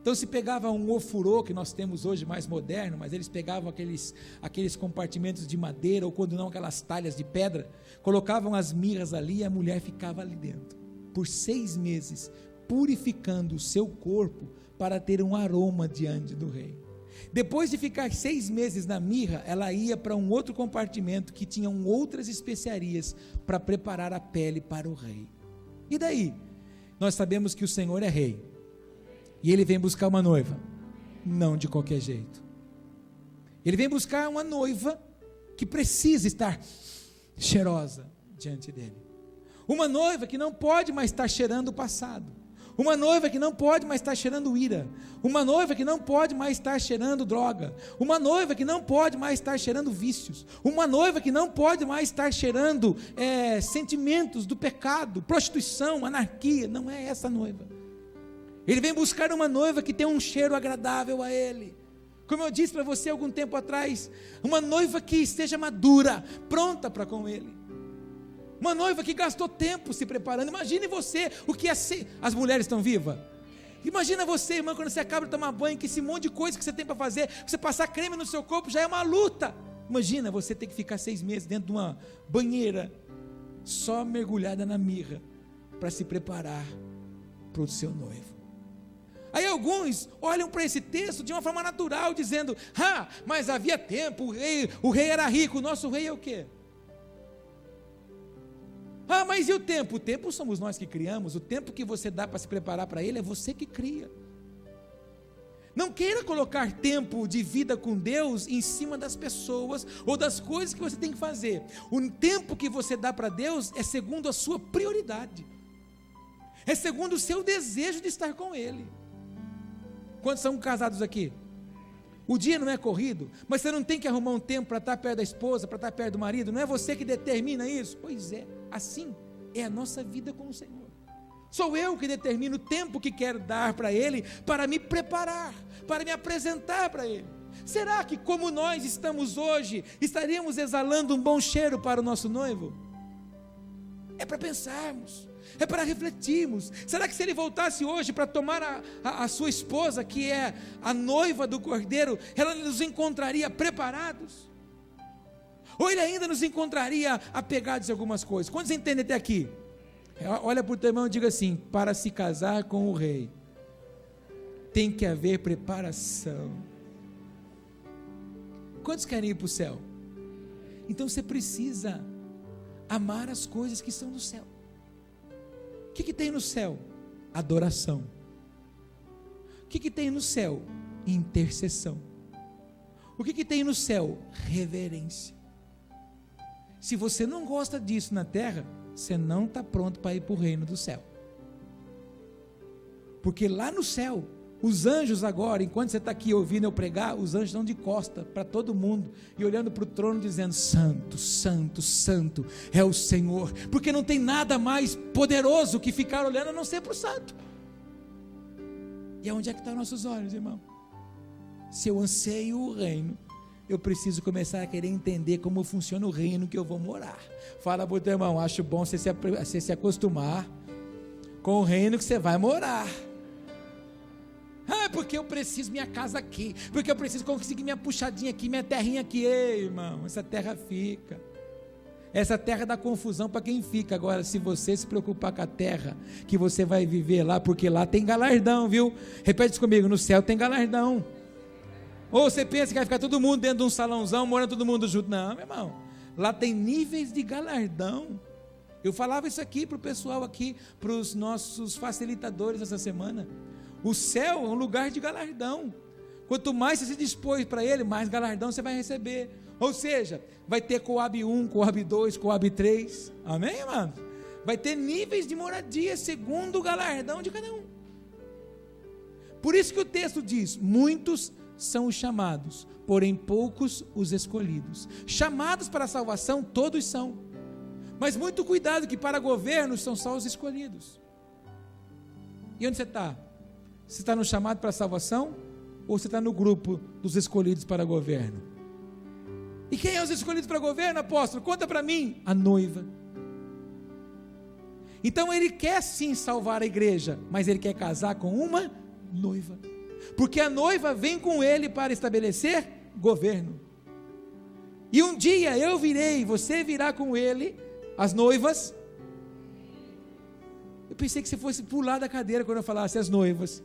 Então se pegava um ofurô, que nós temos hoje mais moderno, mas eles pegavam aqueles compartimentos de madeira, ou quando não aquelas talhas de pedra, colocavam as mirras ali e a mulher ficava ali dentro, por 6 meses, purificando o seu corpo para ter um aroma diante do rei. Depois de ficar 6 meses na mirra, ela ia para um outro compartimento que tinham outras especiarias para preparar a pele para o rei. E daí? Nós sabemos que o Senhor é rei. E ele vem buscar uma noiva, não de qualquer jeito. Ele vem buscar uma noiva que precisa estar cheirosa diante dele. Uma noiva que não pode mais estar cheirando o passado. Uma noiva que não pode mais estar cheirando ira. Uma noiva que não pode mais estar cheirando droga. Uma noiva que não pode mais estar cheirando vícios. Uma noiva que não pode mais estar cheirando sentimentos do pecado, prostituição, anarquia. Não é essa noiva. Ele vem buscar uma noiva que tem um cheiro agradável a ele. Como eu disse para você algum tempo atrás, uma noiva que esteja madura, pronta para com ele. Uma noiva que gastou tempo se preparando. Imagine você o que é ser. As mulheres estão vivas? Imagina você, irmã, quando você acaba de tomar banho, que esse monte de coisa que você tem para fazer, você passar creme no seu corpo já é uma luta. Imagina você ter que ficar 6 meses dentro de uma banheira, só mergulhada na mirra, para se preparar para o seu noivo. Aí alguns olham para esse texto de uma forma natural, dizendo: mas havia tempo, o rei era rico, o nosso rei é o quê? Mas e o tempo? O tempo somos nós que criamos, o tempo que você dá para se preparar para ele é você que cria. Não queira colocar tempo de vida com Deus em cima das pessoas ou das coisas que você tem que fazer. O tempo que você dá para Deus é segundo a sua prioridade, é segundo o seu desejo de estar com Ele. Quantos são casados aqui? O dia não é corrido, mas você não tem que arrumar um tempo para estar perto da esposa, para estar perto do marido, não é você que determina isso? Pois é, assim é a nossa vida com o Senhor. Sou eu que determino o tempo que quero dar para Ele, para me preparar, para me apresentar para Ele. Será que, como nós estamos hoje, estaríamos exalando um bom cheiro para o nosso noivo? É para pensarmos, é para refletirmos. Será que se ele voltasse hoje para tomar a sua esposa, que é a noiva do Cordeiro, ela nos encontraria preparados? Ou ele ainda nos encontraria apegados em algumas coisas? Quantos entendem até aqui? Olha para o teu irmão e diga assim: para se casar com o rei, tem que haver preparação. Quantos querem ir para o céu? Então você precisa amar as coisas que são do céu. O que tem no céu? Adoração. O que tem no céu? Intercessão. O que tem no céu? Reverência. Se você não gosta disso na terra, você não está pronto para ir para o reino do céu. Porque lá no céu, os anjos agora, enquanto você está aqui ouvindo eu pregar, os anjos estão de costa para todo mundo, e olhando para o trono dizendo, santo, santo, santo é o Senhor, porque não tem nada mais poderoso que ficar olhando a não ser para o santo. E aonde é que estão nossos olhos, irmão? Se eu anseio o reino, eu preciso começar a querer entender como funciona o reino que eu vou morar. Fala para o teu irmão, acho bom você se acostumar com o reino que você vai morar. Porque eu preciso minha casa aqui, porque eu preciso conseguir minha puxadinha aqui, minha terrinha aqui. Ei, irmão, essa terra fica. Essa terra dá confusão para quem fica. Agora, se você se preocupar com a terra que você vai viver lá, porque lá tem galardão, viu? Repete isso comigo, no céu tem galardão. Ou você pensa que vai ficar todo mundo dentro de um salãozão, morando todo mundo junto. Não, meu irmão, lá tem níveis de galardão. Eu falava isso aqui para o pessoal aqui, para os nossos facilitadores essa semana. O céu é um lugar de galardão. Quanto mais você se dispôs para ele, mais galardão você vai receber. Ou seja, vai ter Coab 1, Coab 2, Coab 3. Amém, irmão? Vai ter níveis de moradia segundo o galardão de cada um. Por isso que o texto diz, muitos são os chamados, porém poucos os escolhidos. Chamados para a salvação, todos são. Mas muito cuidado que para governo são só os escolhidos. E onde você está? Você está no chamado para a salvação? Ou você está no grupo dos escolhidos para governo? E quem é os escolhidos para governo, apóstolo? Conta para mim. A noiva. Então ele quer sim salvar a igreja, mas ele quer casar com uma noiva. Porque a noiva vem com ele para estabelecer governo. E um dia eu virei, você virá com ele, as noivas. Eu pensei que você fosse pular da cadeira quando eu falasse as noivas.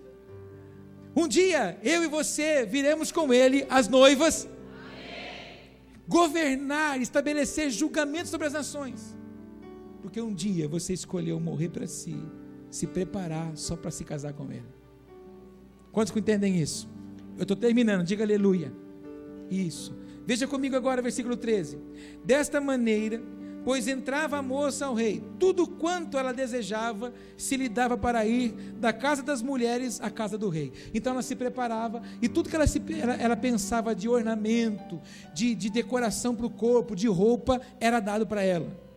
Um dia eu e você viremos com ele, as noivas. Amém. Governar, estabelecer julgamento sobre as nações. Porque um dia você escolheu morrer para si, se preparar só para se casar com ele. Quantos que entendem isso? Eu estou terminando, diga aleluia. Isso. Veja comigo agora versículo 13. Desta maneira, pois entrava a moça ao rei, tudo quanto ela desejava se lhe dava para ir da casa das mulheres à casa do rei. Então ela se preparava, e tudo que ela pensava de ornamento, de decoração para o corpo, de roupa, era dado para ela.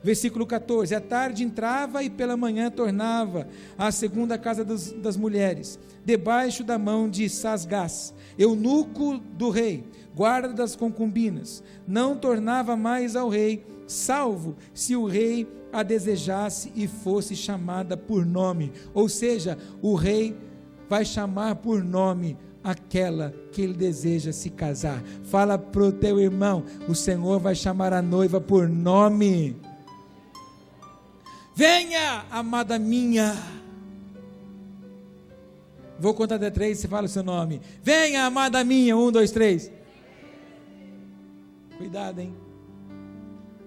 Versículo 14, à tarde entrava e pela manhã tornava à segunda casa das mulheres, debaixo da mão de Sasgás, eunuco do rei, guarda das concubinas, não tornava mais ao rei, salvo se o rei a desejasse e fosse chamada por nome. Ou seja, o rei vai chamar por nome aquela que ele deseja se casar. Fala para o teu irmão, o Senhor vai chamar a noiva por nome. Venha, amada minha. Vou contar até 3, você fala o seu nome. Venha, amada minha, 1, 2, 3. Cuidado, hein?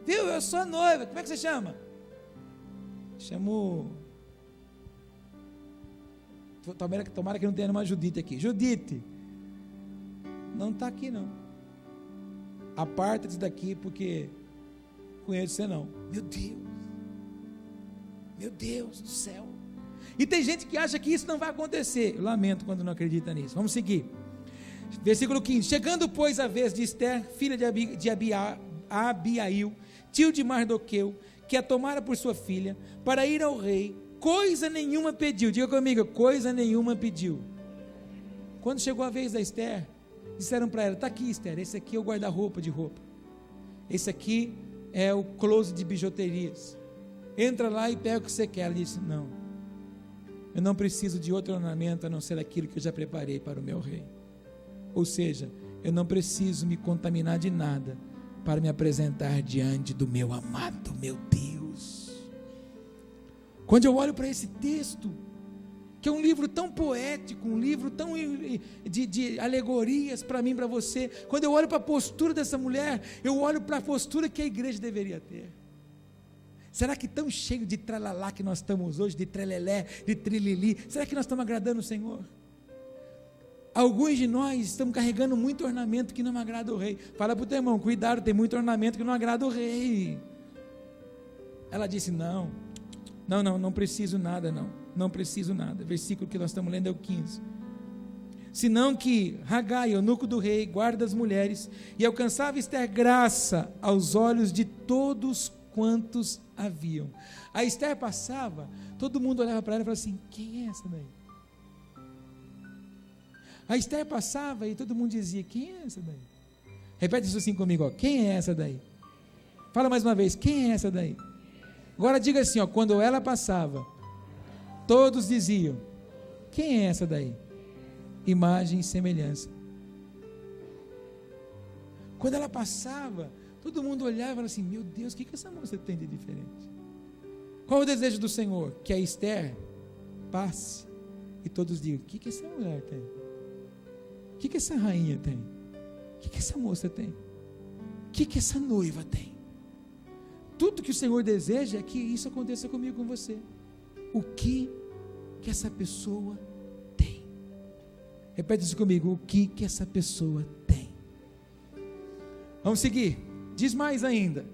Viu, eu sou noiva, como é que você chama? Chamo... Tomara que não tenha uma Judite aqui. Judite, não está aqui não. Aparta-te daqui porque conheço você não. Meu Deus do céu. E tem gente que acha que isso não vai acontecer. Eu lamento quando não acredita nisso. Vamos seguir. Versículo 15. Chegando, pois, a vez de Esther, filha de Abiail, tio de Mardoqueu, que a tomara por sua filha, para ir ao rei, coisa nenhuma pediu. Diga comigo, coisa nenhuma pediu. Quando chegou a vez da Esther, disseram para ela, está aqui Esther, esse aqui é o guarda-roupa de roupa, esse aqui é o closet de bijuterias, entra lá e pega o que você quer. Ela disse, não, eu não preciso de outro ornamento a não ser aquilo que eu já preparei para o meu rei. Ou seja, eu não preciso me contaminar de nada para me apresentar diante do meu amado, meu Deus. Quando eu olho para esse texto, que é um livro tão poético, um livro tão de alegorias para mim, para você, quando eu olho para a postura dessa mulher, eu olho para a postura que a igreja deveria ter. Será que tão cheio de tralalá que nós estamos hoje, de trelelé, de trilili, será que nós estamos agradando o Senhor? Alguns de nós estamos carregando muito ornamento que não agrada o rei. Fala para o teu irmão, cuidado, tem muito ornamento que não agrada o rei. Ela disse, não preciso nada, não preciso nada. Versículo que nós estamos lendo é o 15. Senão que Hagai, eunuco do rei, guarda as mulheres, e alcançava Ester graça aos olhos de todos quantos haviam. A Ester passava, todo mundo olhava para ela e falava assim, quem é essa daí? A Ester passava e todo mundo dizia, quem é essa daí? Repete isso assim comigo, ó, quem é essa daí? Fala mais uma vez, quem é essa daí? Agora diga assim, ó, quando ela passava, todos diziam, quem é essa daí? Imagem e semelhança. Quando ela passava, todo mundo olhava e falava assim, meu Deus, o que essa moça tem de diferente? Qual o desejo do Senhor? Que a Ester passe e todos digam, o que essa mulher tem? O que essa rainha tem? O que essa moça tem? O que essa noiva tem? Tudo que o Senhor deseja é que isso aconteça comigo, com você. O que essa pessoa tem? Repete isso comigo, o que essa pessoa tem? Vamos seguir, diz mais ainda,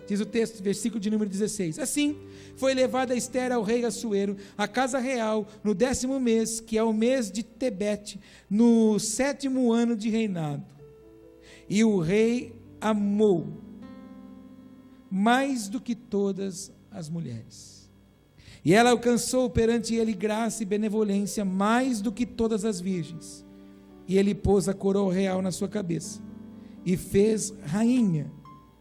diz o texto, versículo de número 16, assim foi levada Ester ao rei Assuero, à casa real, no 10º mês, que é o mês de Tebete, no 7º ano de reinado, e o rei amou, mais do que todas as mulheres, e ela alcançou perante ele graça e benevolência, mais do que todas as virgens, e ele pôs a coroa real na sua cabeça, e fez rainha,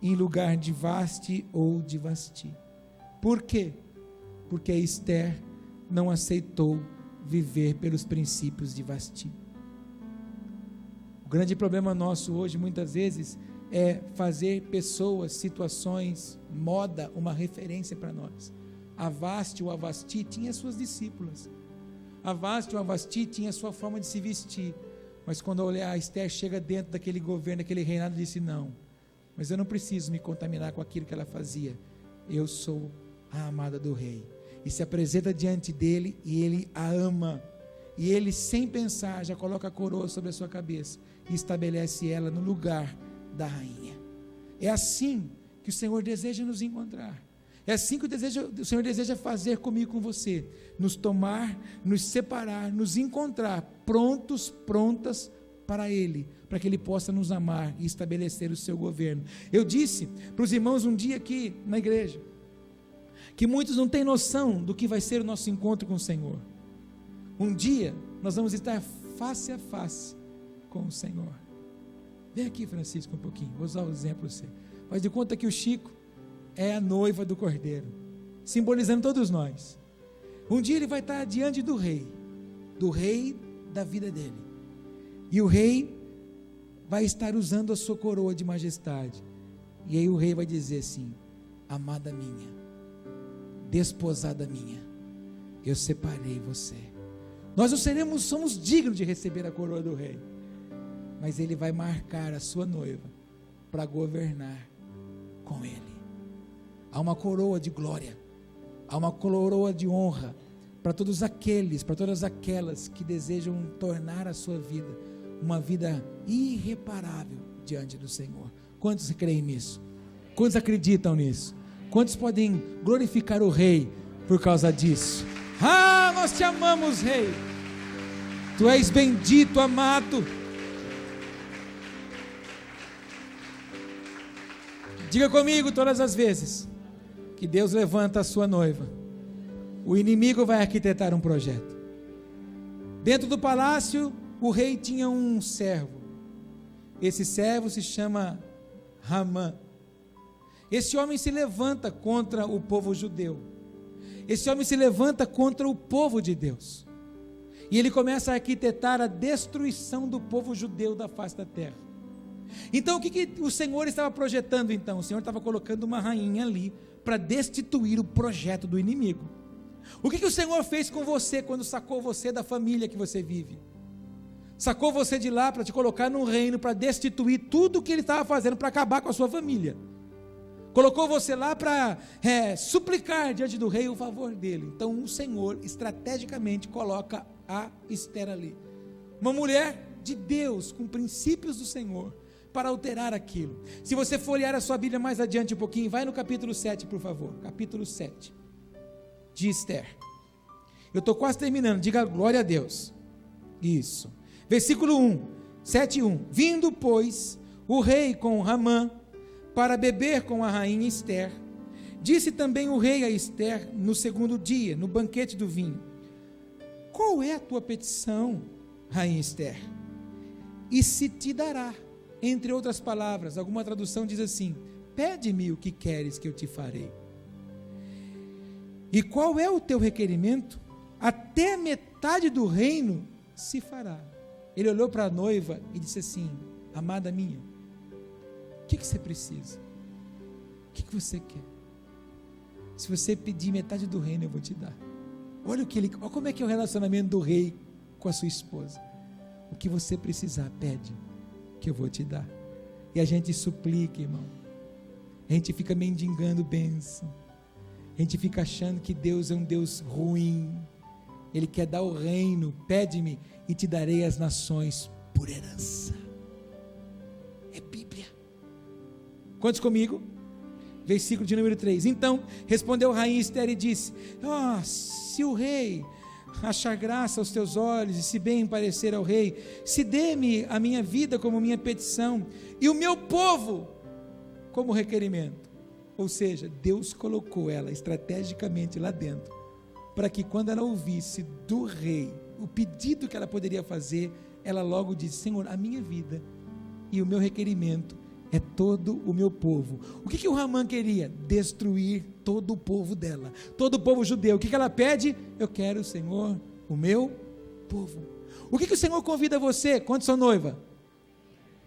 em lugar de Vasti ou de Vasti. Por quê? Porque Ester não aceitou viver pelos princípios de Vasti. O grande problema nosso hoje, muitas vezes, é fazer pessoas, situações, moda, uma referência para nós. A Vasti ou a Vasti tinha suas discípulas. A Vasti ou a Vasti tinha sua forma de se vestir. Mas quando a Ester chega dentro daquele governo, daquele reinado, disse, não, mas eu não preciso me contaminar com aquilo que ela fazia. Eu sou a amada do rei. E se apresenta diante dele e ele a ama. E ele, sem pensar, já coloca a coroa sobre a sua cabeça e estabelece ela no lugar da rainha. É assim que o Senhor deseja nos encontrar. É assim que o Senhor deseja fazer comigo, com você. Nos tomar, nos separar, nos encontrar prontos, prontas para Ele, para que Ele possa nos amar e estabelecer o seu governo. Eu disse para os irmãos um dia aqui na igreja, que muitos não têm noção do que vai ser o nosso encontro com o Senhor. Um dia nós vamos estar face a face com o Senhor. Vem aqui, Francisco, um pouquinho, vou usar o exemplo você. Faz de conta que o Chico é a noiva do Cordeiro, simbolizando todos nós. Um dia ele vai estar diante do rei da vida dele, e o rei vai estar usando a sua coroa de majestade, e aí o rei vai dizer assim, amada minha, desposada minha, eu separei você. Nós não somos dignos de receber a coroa do rei, mas ele vai marcar a sua noiva para governar com ele. Há uma coroa de glória, há uma coroa de honra para todos aqueles, para todas aquelas que desejam tornar a sua vida uma vida irreparável diante do Senhor. Quantos creem nisso? Quantos acreditam nisso? Quantos podem glorificar o Rei por causa disso? Ah, nós te amamos, Rei. Tu és bendito, amado. Diga comigo todas as vezes que Deus levanta a sua noiva, o inimigo vai arquitetar um projeto. Dentro do palácio, o rei tinha um servo. Esse servo se chama Ramã. Esse homem se levanta contra o povo judeu. Esse homem se levanta contra o povo de Deus. E ele começa a arquitetar a destruição do povo judeu da face da terra. Então o que o Senhor estava projetando então? O Senhor estava colocando uma rainha ali para destituir o projeto do inimigo. O que o Senhor fez com você quando sacou você da família que você vive? Sacou você de lá para te colocar num reino, para destituir tudo o que ele estava fazendo para acabar com a sua família. Colocou você lá para suplicar diante do rei o favor dele. Então o Senhor estrategicamente coloca a Ester ali uma mulher de Deus, com princípios do Senhor, para alterar aquilo. Se você for olhar a sua Bíblia mais adiante um pouquinho, vai no capítulo 7, por favor, capítulo 7, de Esther. Eu estou quase terminando, diga glória a Deus. Isso, versículo 1, 7:1. Vindo, pois, o rei com Ramã, para beber com a rainha Esther, disse também o rei a Esther, no segundo dia, no banquete do vinho: qual é a tua petição, rainha Esther? E se te dará. Entre outras palavras, alguma tradução diz assim: pede-me o que queres que eu te farei. E qual é o teu requerimento? Até metade do reino se fará. Ele olhou para a noiva e disse assim: amada minha, o que você precisa? O que você quer? Se você pedir metade do reino, eu vou te dar. Olha como é que é o relacionamento do rei com a sua esposa. O que você precisar, pede, que eu vou te dar. E a gente suplica, irmão. A gente fica mendigando bênção. A gente fica achando que Deus é um Deus ruim. Ele quer dar o reino. Pede-me e te darei as nações por herança. É Bíblia. Quantos comigo? Versículo de número 3. Então respondeu a rainha Esther e disse: se o rei achar graça aos teus olhos, e se bem parecer ao rei, se dê-me a minha vida como minha petição, e o meu povo como requerimento. Ou seja, Deus colocou ela estrategicamente lá dentro, para que quando ela ouvisse do rei o pedido que ela poderia fazer, ela logo disse: Senhor, a minha vida e o meu requerimento é todo o meu povo. O que o Ramã queria? Destruir todo o povo dela, todo o povo judeu. O que ela pede? Eu quero, Senhor, o meu povo. O que o Senhor convida você quando sua noiva?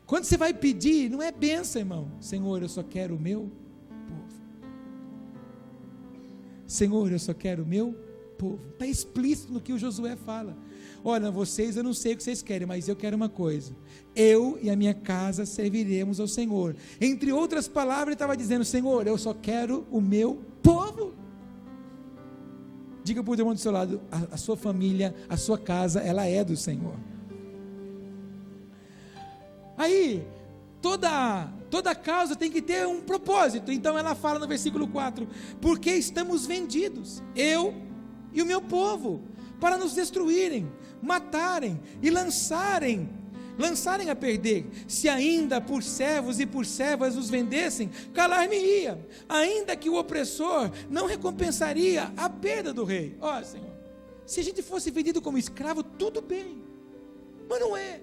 Quando você vai pedir, não é bênção, irmão. Senhor, eu só quero o meu povo. Senhor, eu só quero o meu povo. Está explícito no que o Josué fala. Olha, vocês, eu não sei o que vocês querem, mas eu quero uma coisa: eu e a minha casa serviremos ao Senhor. Entre outras palavras, ele estava dizendo: Senhor, eu só quero o meu povo. Diga para o irmão do seu lado: a sua família, a sua casa, ela é do Senhor. Aí, toda causa tem que ter um propósito. Então ela fala no versículo 4: porque estamos vendidos, eu e o meu povo, para nos destruírem, matarem e lançarem a perder. Se ainda por servos e por servas os vendessem, calar-me-ia, ainda que o opressor não recompensaria a perda do rei. Ó, Senhor, se a gente fosse vendido como escravo, tudo bem, mas não é.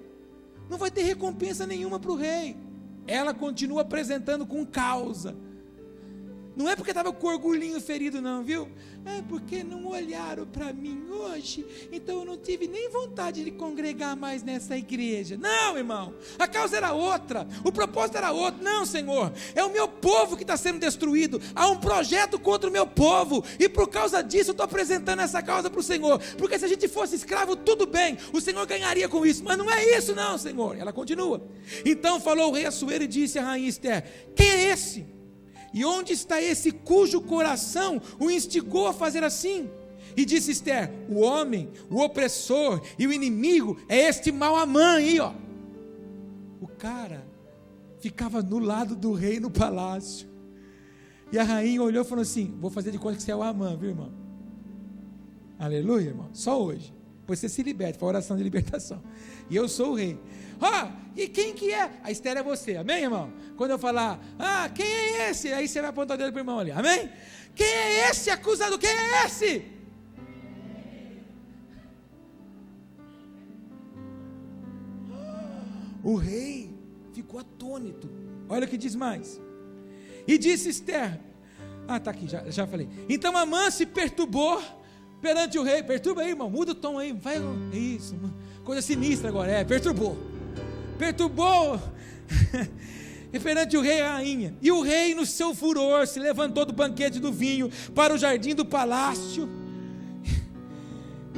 Não vai ter recompensa nenhuma para o rei. Ela continua apresentando com causa. Não é porque estava com o orgulhinho ferido, não, viu? É porque não olharam para mim hoje, então eu não tive nem vontade de congregar mais nessa igreja. Não, irmão, a causa era outra, o propósito era outro. Não, Senhor, é o meu povo que está sendo destruído. Há um projeto contra o meu povo, e por causa disso eu estou apresentando essa causa para o Senhor. Porque se a gente fosse escravo, tudo bem, o Senhor ganharia com isso, mas não é isso não, Senhor. Ela continua. Então falou o rei Assuero e disse à rainha Esther: quem é esse? E onde está esse cujo coração o instigou a fazer assim? E disse Esther: o homem, o opressor e o inimigo é este mau Amã aí, ó. O cara ficava no lado do rei no palácio. E a rainha olhou e falou assim: vou fazer de conta que você é o Amã, viu, irmão? Aleluia, irmão. Só hoje. Depois você se liberta, foi a oração de libertação. E eu sou o rei. E quem que é? A Esther é você, amém, irmão? Quando eu falar: quem é esse? Aí você vai apontar o dedo para o irmão ali, amém? Quem é esse acusado? Quem é esse? O rei ficou atônito. Olha o que diz mais. E disse Esther: está aqui, já falei. Então Amã se perturbou perante o rei. Perturba aí, irmão, muda o tom aí. Vai, isso, coisa sinistra agora, perturbou perante o rei e a rainha. E o rei, no seu furor, se levantou do banquete do vinho para o jardim do palácio.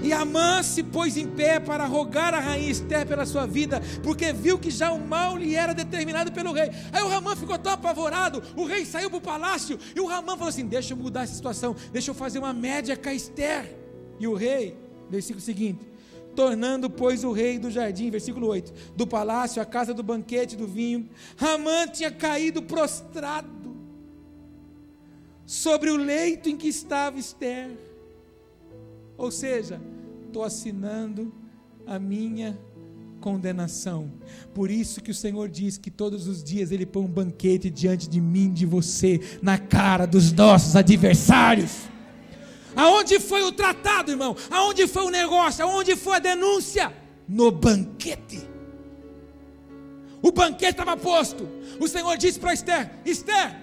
E Amã se pôs em pé para rogar a rainha Esther pela sua vida, porque viu que já o mal lhe era determinado pelo rei. Aí o Amã ficou tão apavorado. O rei saiu para o palácio e o Amã falou assim: deixa eu mudar essa situação, deixa eu fazer uma média com a Esther. E o rei, versículo seguinte: tornando, pois, o rei do jardim, versículo 8, do palácio, a casa do banquete, do vinho, Amã tinha caído prostrado sobre o leito em que estava Ester. Ou seja, estou assinando a minha condenação. Por isso que o Senhor diz que todos os dias Ele põe um banquete diante de mim, de você, na cara dos nossos adversários. Aonde foi o tratado, irmão? Aonde foi o negócio? Aonde foi a denúncia? No banquete. O banquete estava posto. O Senhor disse para Ester: Ester,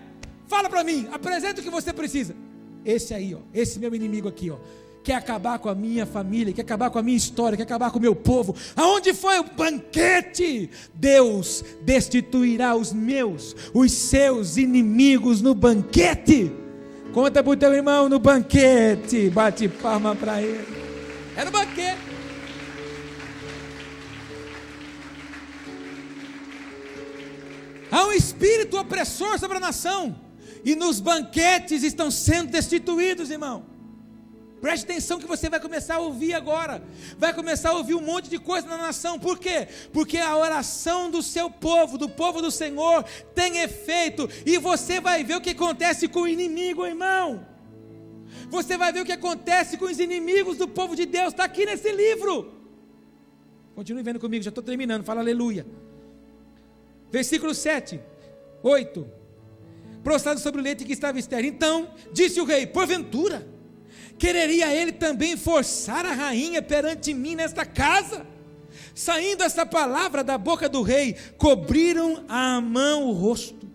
fala para mim, apresenta o que você precisa. Esse aí, ó, esse meu inimigo aqui, ó, quer acabar com a minha família, quer acabar com a minha história, quer acabar com o meu povo. Aonde foi o banquete? Deus destituirá os seus inimigos no banquete. Conta para o teu irmão, no banquete. Bate palma para ele. É no banquete. Há um espírito opressor sobre a nação, e nos banquetes estão sendo destituídos, irmão. Preste atenção que você vai começar a ouvir agora. Vai começar a ouvir um monte de coisa na nação. Por quê? Porque a oração do seu povo, do povo do Senhor, tem efeito. E você vai ver o que acontece com o inimigo, irmão. Você vai ver o que acontece com os inimigos do povo de Deus. Está aqui nesse livro. Continue vendo comigo, já estou terminando. Fala aleluia. Versículo 7, 8. Prostrado sobre o leito em que estava Ester. Então disse o rei: porventura quereria ele também forçar a rainha perante mim nesta casa? Saindo essa palavra da boca do rei, cobriram a Amã o rosto.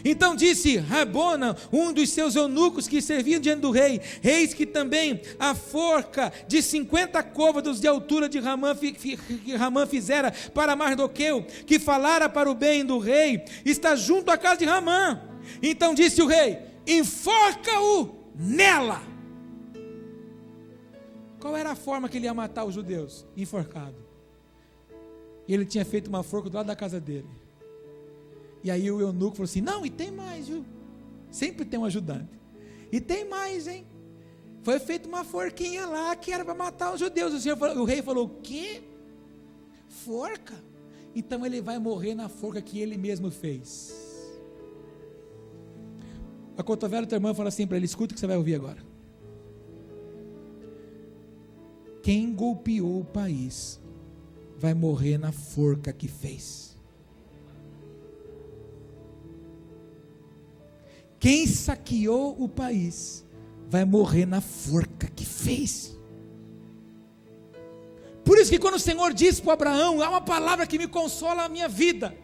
Então disse Rabona, um dos seus eunucos que serviam diante do rei: eis que também a forca de 50 côvados de altura de que Ramã fizera para Mardoqueu, que falara para o bem do rei, está junto à casa de Ramã. Então disse o rei: enforca-o nela. Qual era a forma que ele ia matar os judeus? Enforcado. E ele tinha feito uma forca do lado da casa dele. E aí o eunuco falou assim: não, e tem mais, viu? Sempre tem um ajudante. E tem mais, hein? Foi feita uma forquinha lá que era para matar os judeus. O rei falou: o quê? Forca? Então ele vai morrer na forca que ele mesmo fez. A cotovela do teu irmão fala assim para ele: escuta o que você vai ouvir agora. Quem golpeou o país vai morrer na forca que fez. Quem saqueou o país vai morrer na forca que fez. Por isso que quando o Senhor disse para Abraão, há uma palavra que me consola a minha vida: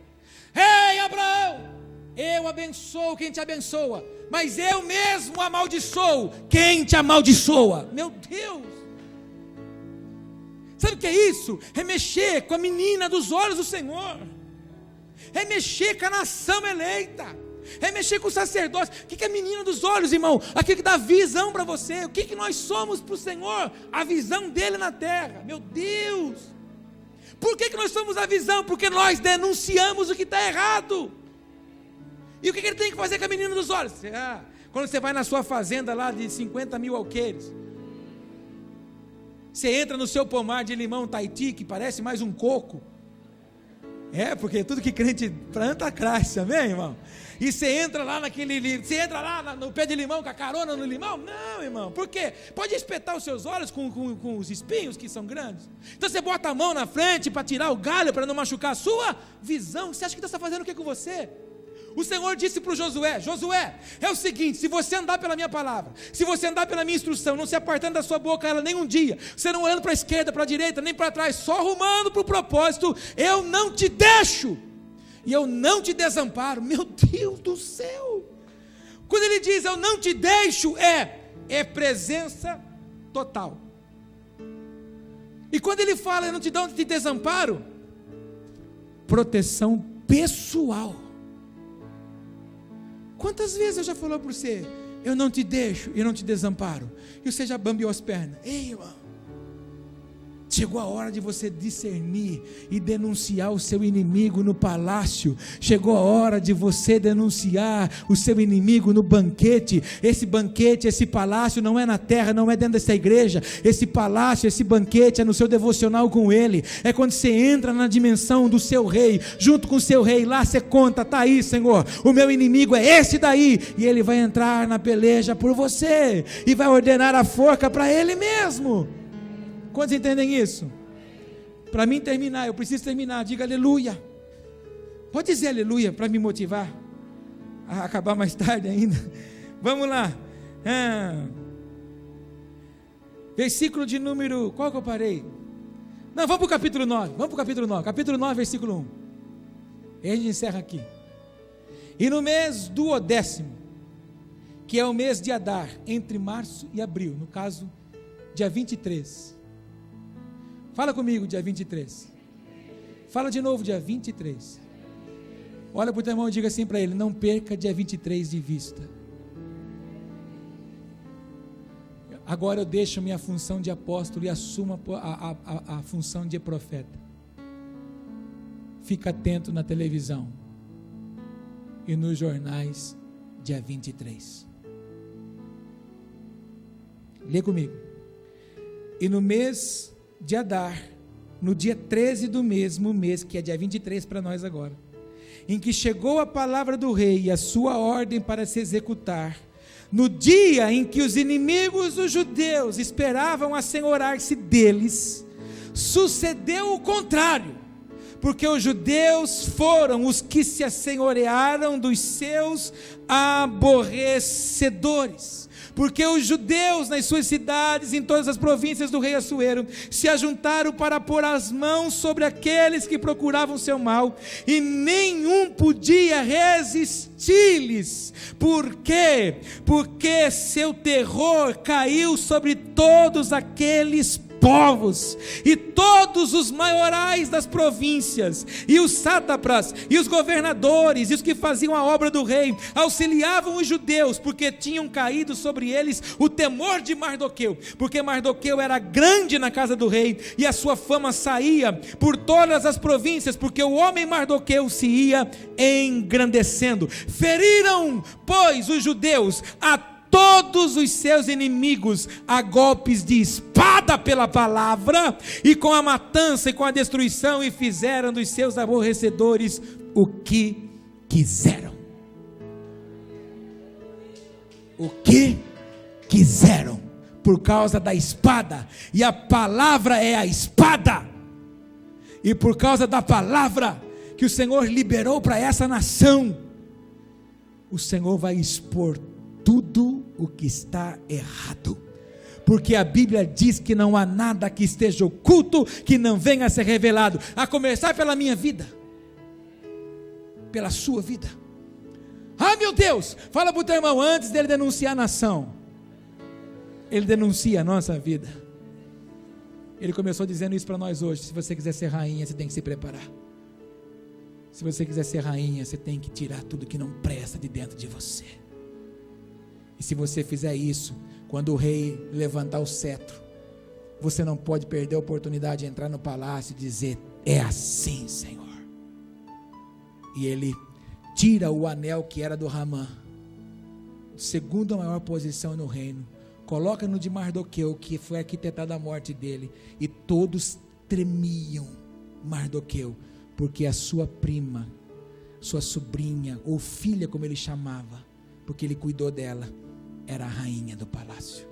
ei Abraão, eu abençoo quem te abençoa, mas eu mesmo amaldiçoo quem te amaldiçoa. Meu Deus! Sabe o que é isso? É mexer com a menina dos olhos do Senhor, é mexer com a nação eleita, é mexer com o sacerdócio. O que é a menina dos olhos, irmão? Aquilo que dá visão para você. O que nós somos para o Senhor? A visão dele na terra. Meu Deus! Por que nós somos a visão? Porque nós denunciamos o que está errado. E o que ele tem que fazer com a menina dos olhos? Quando você vai na sua fazenda lá de 50 mil alqueires, você entra no seu pomar de limão Tahiti, que parece mais um coco. Porque tudo que crente planta cresce, amém, irmão? E você entra lá você entra lá no pé de limão com a carona no limão? Não, irmão, por quê? Pode espetar os seus olhos com os espinhos que são grandes. Então você bota a mão na frente para tirar o galho, para não machucar a sua visão. Você acha que Deus está fazendo o que com você? O Senhor disse para o Josué: Josué, é o seguinte, se você andar pela minha palavra, se você andar pela minha instrução, não se apartando da sua boca ela nem um dia, você não olhando para a esquerda, para a direita, nem para trás, só rumando para o propósito, eu não te deixo, e eu não te desamparo. Meu Deus do céu! Quando ele diz eu não te deixo, é presença total. E quando ele fala eu não te desamparo, proteção pessoal. Quantas vezes eu já falou para você: eu não te deixo, eu não te desamparo, e você já bambeou as pernas? Ei, irmão, Chegou a hora de você discernir e denunciar o seu inimigo no palácio. Chegou a hora de você denunciar o seu inimigo no banquete. Esse banquete, esse palácio não é na terra, não é dentro dessa igreja. Esse palácio, esse banquete é no seu devocional com Ele. É quando você entra na dimensão do seu rei, junto com o seu rei. Lá você conta, está aí, Senhor, o meu inimigo é esse daí. E ele vai entrar na peleja por você e vai ordenar a forca para ele mesmo. Quantos entendem isso? Para mim terminar, eu preciso terminar. Diga aleluia. Pode dizer aleluia para me motivar a acabar mais tarde ainda. Vamos lá. Versículo de número, qual que eu parei? Não, vamos para o capítulo 9. Vamos para o capítulo 9. Capítulo 9, versículo 1. E a gente encerra aqui. E no mês do 10º, que é o mês de Adar, entre março e abril, no caso, dia 23. Fala comigo, dia 23. Fala de novo, dia 23. Olha para o teu irmão e diga assim para ele: não perca dia 23 de vista. Agora eu deixo minha função de apóstolo e assumo a função de profeta. Fica atento na televisão e nos jornais, dia 23. Lê comigo. E no mês de Adar, no dia 13 do mesmo mês, que é dia 23 para nós agora, em que chegou a palavra do rei e a sua ordem para se executar, no dia em que os inimigos dos judeus esperavam assenhorar-se deles, sucedeu o contrário, porque os judeus foram os que se assenhorearam dos seus aborrecedores. Porque os judeus nas suas cidades, em todas as províncias do rei Assuero, se ajuntaram para pôr as mãos sobre aqueles que procuravam seu mal, e nenhum podia resistir-lhes. Por quê? Porque seu terror caiu sobre todos aqueles povos, e todos os maiorais das províncias, e os sátrapas, e os governadores, e os que faziam a obra do rei, auxiliavam os judeus, porque tinham caído sobre eles o temor de Mardoqueu, porque Mardoqueu era grande na casa do rei, e a sua fama saía por todas as províncias, porque o homem Mardoqueu se ia engrandecendo. Feriram, pois, os judeus a todos os seus inimigos a golpes de espada pela palavra, e com a matança e com a destruição, e fizeram dos seus aborrecedores o que quiseram. O que quiseram, por causa da espada, e a palavra é a espada, e por causa da palavra que o Senhor liberou para essa nação, o Senhor vai expor tudo o que está errado, porque a Bíblia diz que não há nada que esteja oculto que não venha a ser revelado, a começar pela minha vida, pela sua vida. Ah, meu Deus, fala para o teu irmão, antes dele denunciar a nação, ele denuncia a nossa vida. Ele começou dizendo isso para nós hoje: se você quiser ser rainha, você tem que se preparar. Se você quiser ser rainha, você tem que tirar tudo que não presta de dentro de você. E se você fizer isso, quando o rei levantar o cetro, você não pode perder a oportunidade de entrar no palácio e dizer: é assim, Senhor. E ele tira o anel que era do Ramã, segunda maior posição no reino, coloca no de Mardoqueu, que foi arquitetado a morte dele, e todos tremiam Mardoqueu, porque a sua prima, sua sobrinha, ou filha como ele chamava, porque ele cuidou dela, era a rainha do palácio.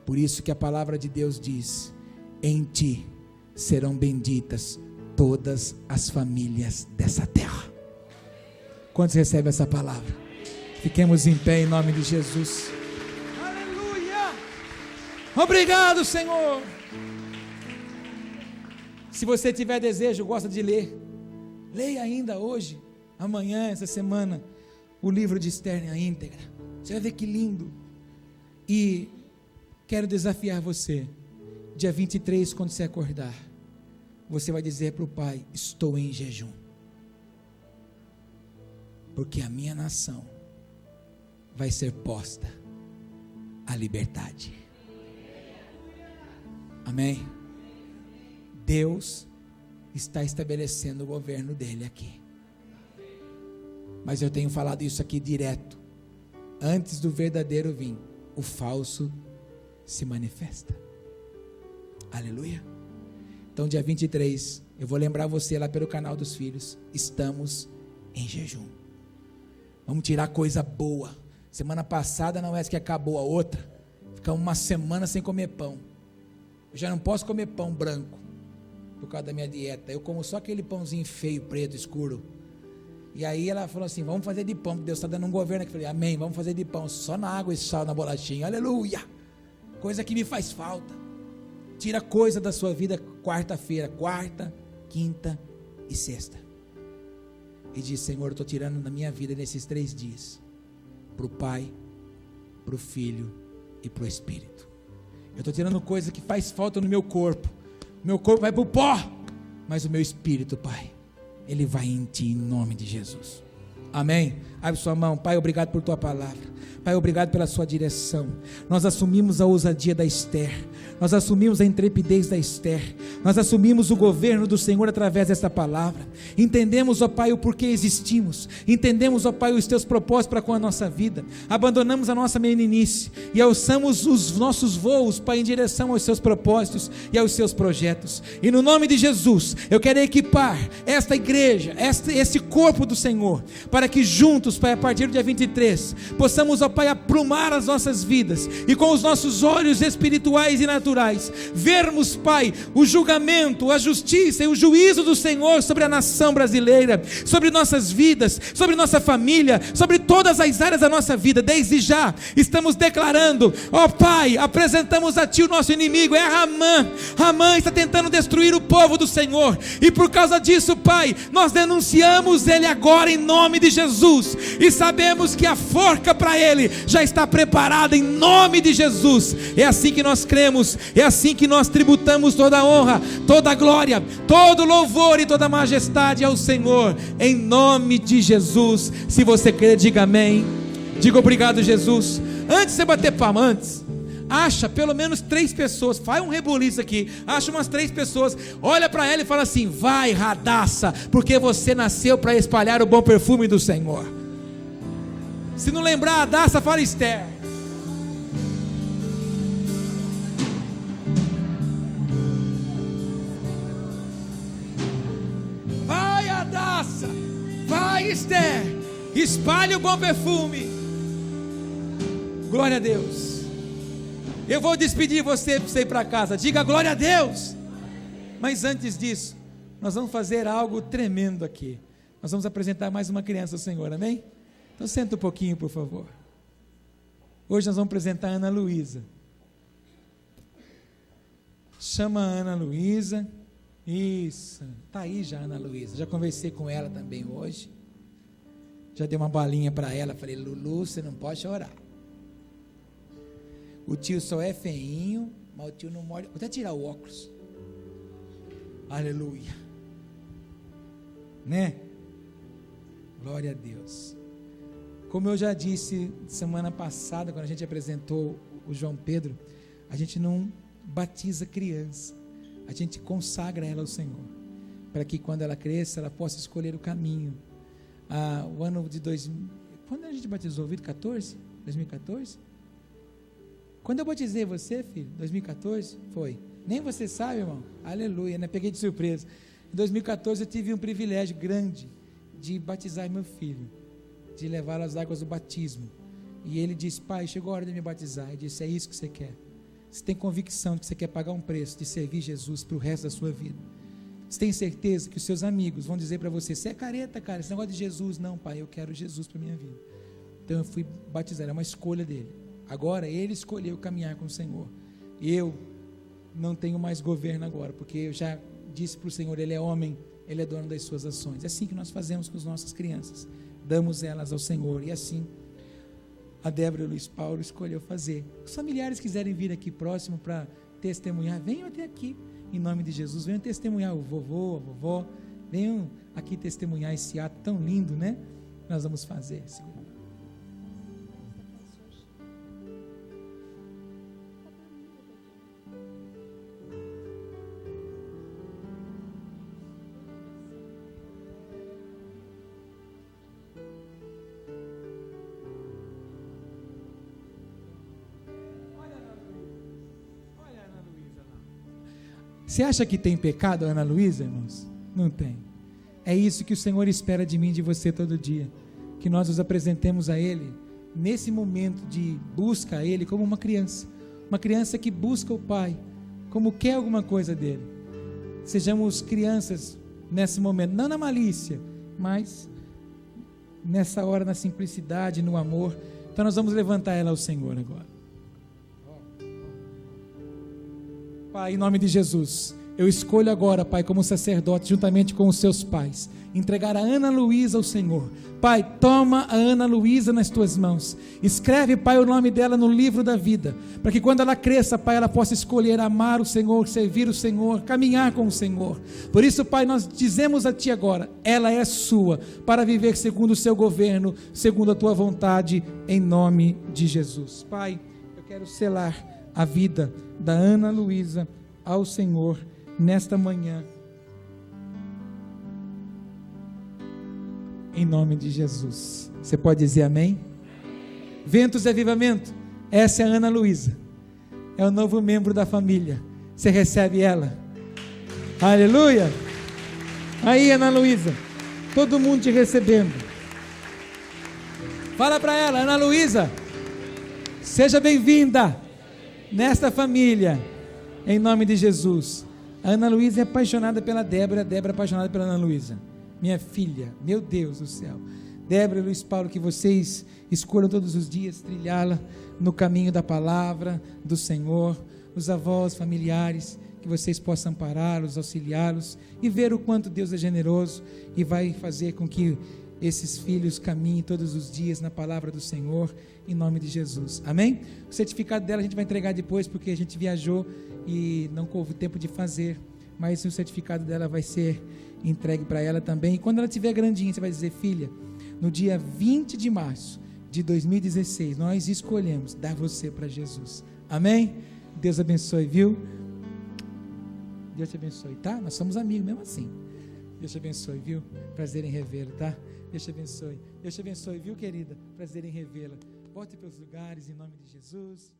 Por isso que a palavra de Deus diz: em ti serão benditas todas as famílias dessa terra. Quantos recebem essa palavra? Fiquemos em pé em nome de Jesus. Aleluia! Obrigado, Senhor. Se você tiver desejo, gosta de ler, leia ainda hoje, amanhã, essa semana, o livro de Esther na íntegra. Você vai ver que lindo. E quero desafiar você, dia 23, quando você acordar, você vai dizer para o Pai: estou em jejum, porque a minha nação vai ser posta à liberdade. Amém? Deus está estabelecendo o governo dele aqui. Mas eu tenho falado isso aqui direto. Antes do verdadeiro vir, o falso se manifesta. Aleluia. Então dia 23, eu vou lembrar você lá pelo canal dos filhos, estamos em jejum. Vamos tirar coisa boa. Semana passada não é que acabou a outra. Ficamos uma semana sem comer pão. Eu já não posso comer pão branco por causa da minha dieta. Eu como só aquele pãozinho feio, preto, escuro. E aí ela falou assim, vamos fazer de pão, porque Deus está dando um governo aqui. Eu falei, amém, vamos fazer de pão, só na água e sal, na bolachinha, aleluia. Coisa que me faz falta. Tira coisa da sua vida quarta-feira, quarta, quinta e sexta. E diz, Senhor, eu estou tirando da minha vida nesses 3 dias, para o Pai, para o Filho e para o Espírito. Eu estou tirando coisa que faz falta no meu corpo. O meu corpo vai para o pó, mas o meu espírito, Pai, ele vai em ti, em nome de Jesus. Amém? Abre sua mão. Pai, obrigado por tua palavra. Pai, obrigado pela sua direção. Nós assumimos a ousadia da Esther. Nós assumimos a intrepidez da Esther. Nós assumimos o governo do Senhor através desta palavra. Entendemos, ó Pai, o porquê existimos. Entendemos, ó Pai, os teus propósitos para com a nossa vida. Abandonamos a nossa meninice e alçamos os nossos voos, Pai, em direção aos seus propósitos e aos seus projetos. E no nome de Jesus, eu quero equipar esta igreja, esse corpo do Senhor, para que juntos, Pai, a partir do dia 23, possamos, ó Pai, aprumar as nossas vidas e com os nossos olhos espirituais e naturais, vermos, Pai, o julgamento, a justiça e o juízo do Senhor sobre a nação brasileira, sobre nossas vidas, sobre nossa família, sobre todas as áreas da nossa vida. Desde já, estamos declarando, ó Pai, apresentamos a Ti o nosso inimigo, é Ramã. Ramã está tentando destruir o povo do Senhor, e por causa disso, Pai, nós denunciamos ele agora em nome de Jesus, e sabemos que a forca para ele já está preparada em nome de Jesus. É assim que nós cremos, é assim que nós tributamos toda a honra, toda a glória, todo louvor e toda a majestade ao Senhor, em nome de Jesus. Se você crer, diga amém. Diga obrigado, Jesus. Antes de você bater palma, acha pelo menos 3 pessoas, faz um rebuliço aqui, acha umas 3 pessoas, olha para ela e fala assim, vai Radassa, porque você nasceu para espalhar o bom perfume do Senhor. Se não lembrar Radassa, fala Esther. Vai Radassa, vai Esther, espalhe o bom perfume. Glória a Deus. Eu vou despedir você para você ir para casa. Diga glória a Deus. Mas antes disso, nós vamos fazer algo tremendo aqui. Nós vamos apresentar mais uma criança ao Senhor, amém? Então senta um pouquinho, por favor. Hoje nós vamos apresentar a Ana Luísa. Chama a Ana Luísa. Isso, está aí já a Ana Luísa. Já conversei com ela também hoje. Já dei uma balinha para ela. Falei, Lulu, você não pode chorar. O tio só é feinho, mas o tio não molha. Vou até tirar o óculos. Aleluia. Né? Glória a Deus. Como eu já disse semana passada, quando a gente apresentou o João Pedro, a gente não batiza criança. A gente consagra ela ao Senhor. Para que quando ela cresça, ela possa escolher o caminho. O ano de 2000... Quando a gente batizou? 2014? 2014? Quando eu batizei você, filho, 2014, foi. Nem você sabe, irmão. Aleluia, né? Peguei de surpresa. Em 2014 eu tive um privilégio grande de batizar meu filho, de levá-lo às águas do batismo. E ele disse, pai, chegou a hora de me batizar. Eu disse, é isso que você quer. Você tem convicção de que você quer pagar um preço de servir Jesus para o resto da sua vida. Você tem certeza que os seus amigos vão dizer para você, você é careta, cara, esse negócio de Jesus. Não, pai, eu quero Jesus para a minha vida. Então eu fui batizar, é uma escolha dele. Agora ele escolheu caminhar com o Senhor. Eu não tenho mais governo agora, porque eu já disse para o Senhor, ele é homem, ele é dono das suas ações. É assim que nós fazemos com as nossas crianças. Damos elas ao Senhor. E assim, a Débora e o Luiz Paulo escolheu fazer. Os familiares quiserem vir aqui próximo para testemunhar, venham até aqui, em nome de Jesus. Venham testemunhar o vovô, a vovó. Venham aqui testemunhar esse ato tão lindo, né? Nós vamos fazer. Você acha que tem pecado, Ana Luísa, irmãos? Não tem. É isso que o Senhor espera de mim e de você todo dia, que nós nos apresentemos a Ele nesse momento de busca a Ele como uma criança que busca o Pai, como quer alguma coisa dele. Sejamos crianças nesse momento, não na malícia, mas nessa hora, na simplicidade, no amor. Então nós vamos levantar ela ao Senhor agora. Pai, em nome de Jesus, eu escolho agora, Pai, como sacerdote, juntamente com os seus pais, entregar a Ana Luísa ao Senhor. Pai, toma a Ana Luísa nas tuas mãos, escreve, Pai, o nome dela no livro da vida, para que quando ela cresça, Pai, ela possa escolher amar o Senhor, servir o Senhor, caminhar com o Senhor. Por isso, Pai, nós dizemos a Ti agora, ela é sua, para viver segundo o seu governo, segundo a Tua vontade, em nome de Jesus. Pai, eu quero selar a vida da Ana Luísa ao Senhor nesta manhã, em nome de Jesus. Você pode dizer amém? Ventos de avivamento, essa é a Ana Luísa, é o novo membro da família. Você recebe ela? Aleluia! Aí, Ana Luísa, todo mundo te recebendo. Fala para ela, Ana Luísa, seja bem-vinda nesta família, em nome de Jesus. A Ana Luísa é apaixonada pela Débora, a Débora é apaixonada pela Ana Luísa. Minha filha, meu Deus do céu. Débora e Luiz Paulo, que vocês escolham todos os dias trilhá-la no caminho da palavra do Senhor. Os avós, familiares, que vocês possam ampará-los, auxiliá-los e ver o quanto Deus é generoso e vai fazer com que esses filhos caminhem todos os dias na palavra do Senhor, em nome de Jesus. Amém? O certificado dela a gente vai entregar depois, porque a gente viajou e não houve tempo de fazer, mas o certificado dela vai ser entregue para ela também. E quando ela estiver grandinha, você vai dizer: filha, no dia 20 de março de 2016, nós escolhemos dar você para Jesus. Amém? Deus abençoe, viu? Deus te abençoe, tá? Nós somos amigos mesmo assim. Deus te abençoe, viu? Prazer em revê-lo, tá? Deus te abençoe. Deus te abençoe, viu, querida? Prazer em revê-la. Volte para os lugares em nome de Jesus.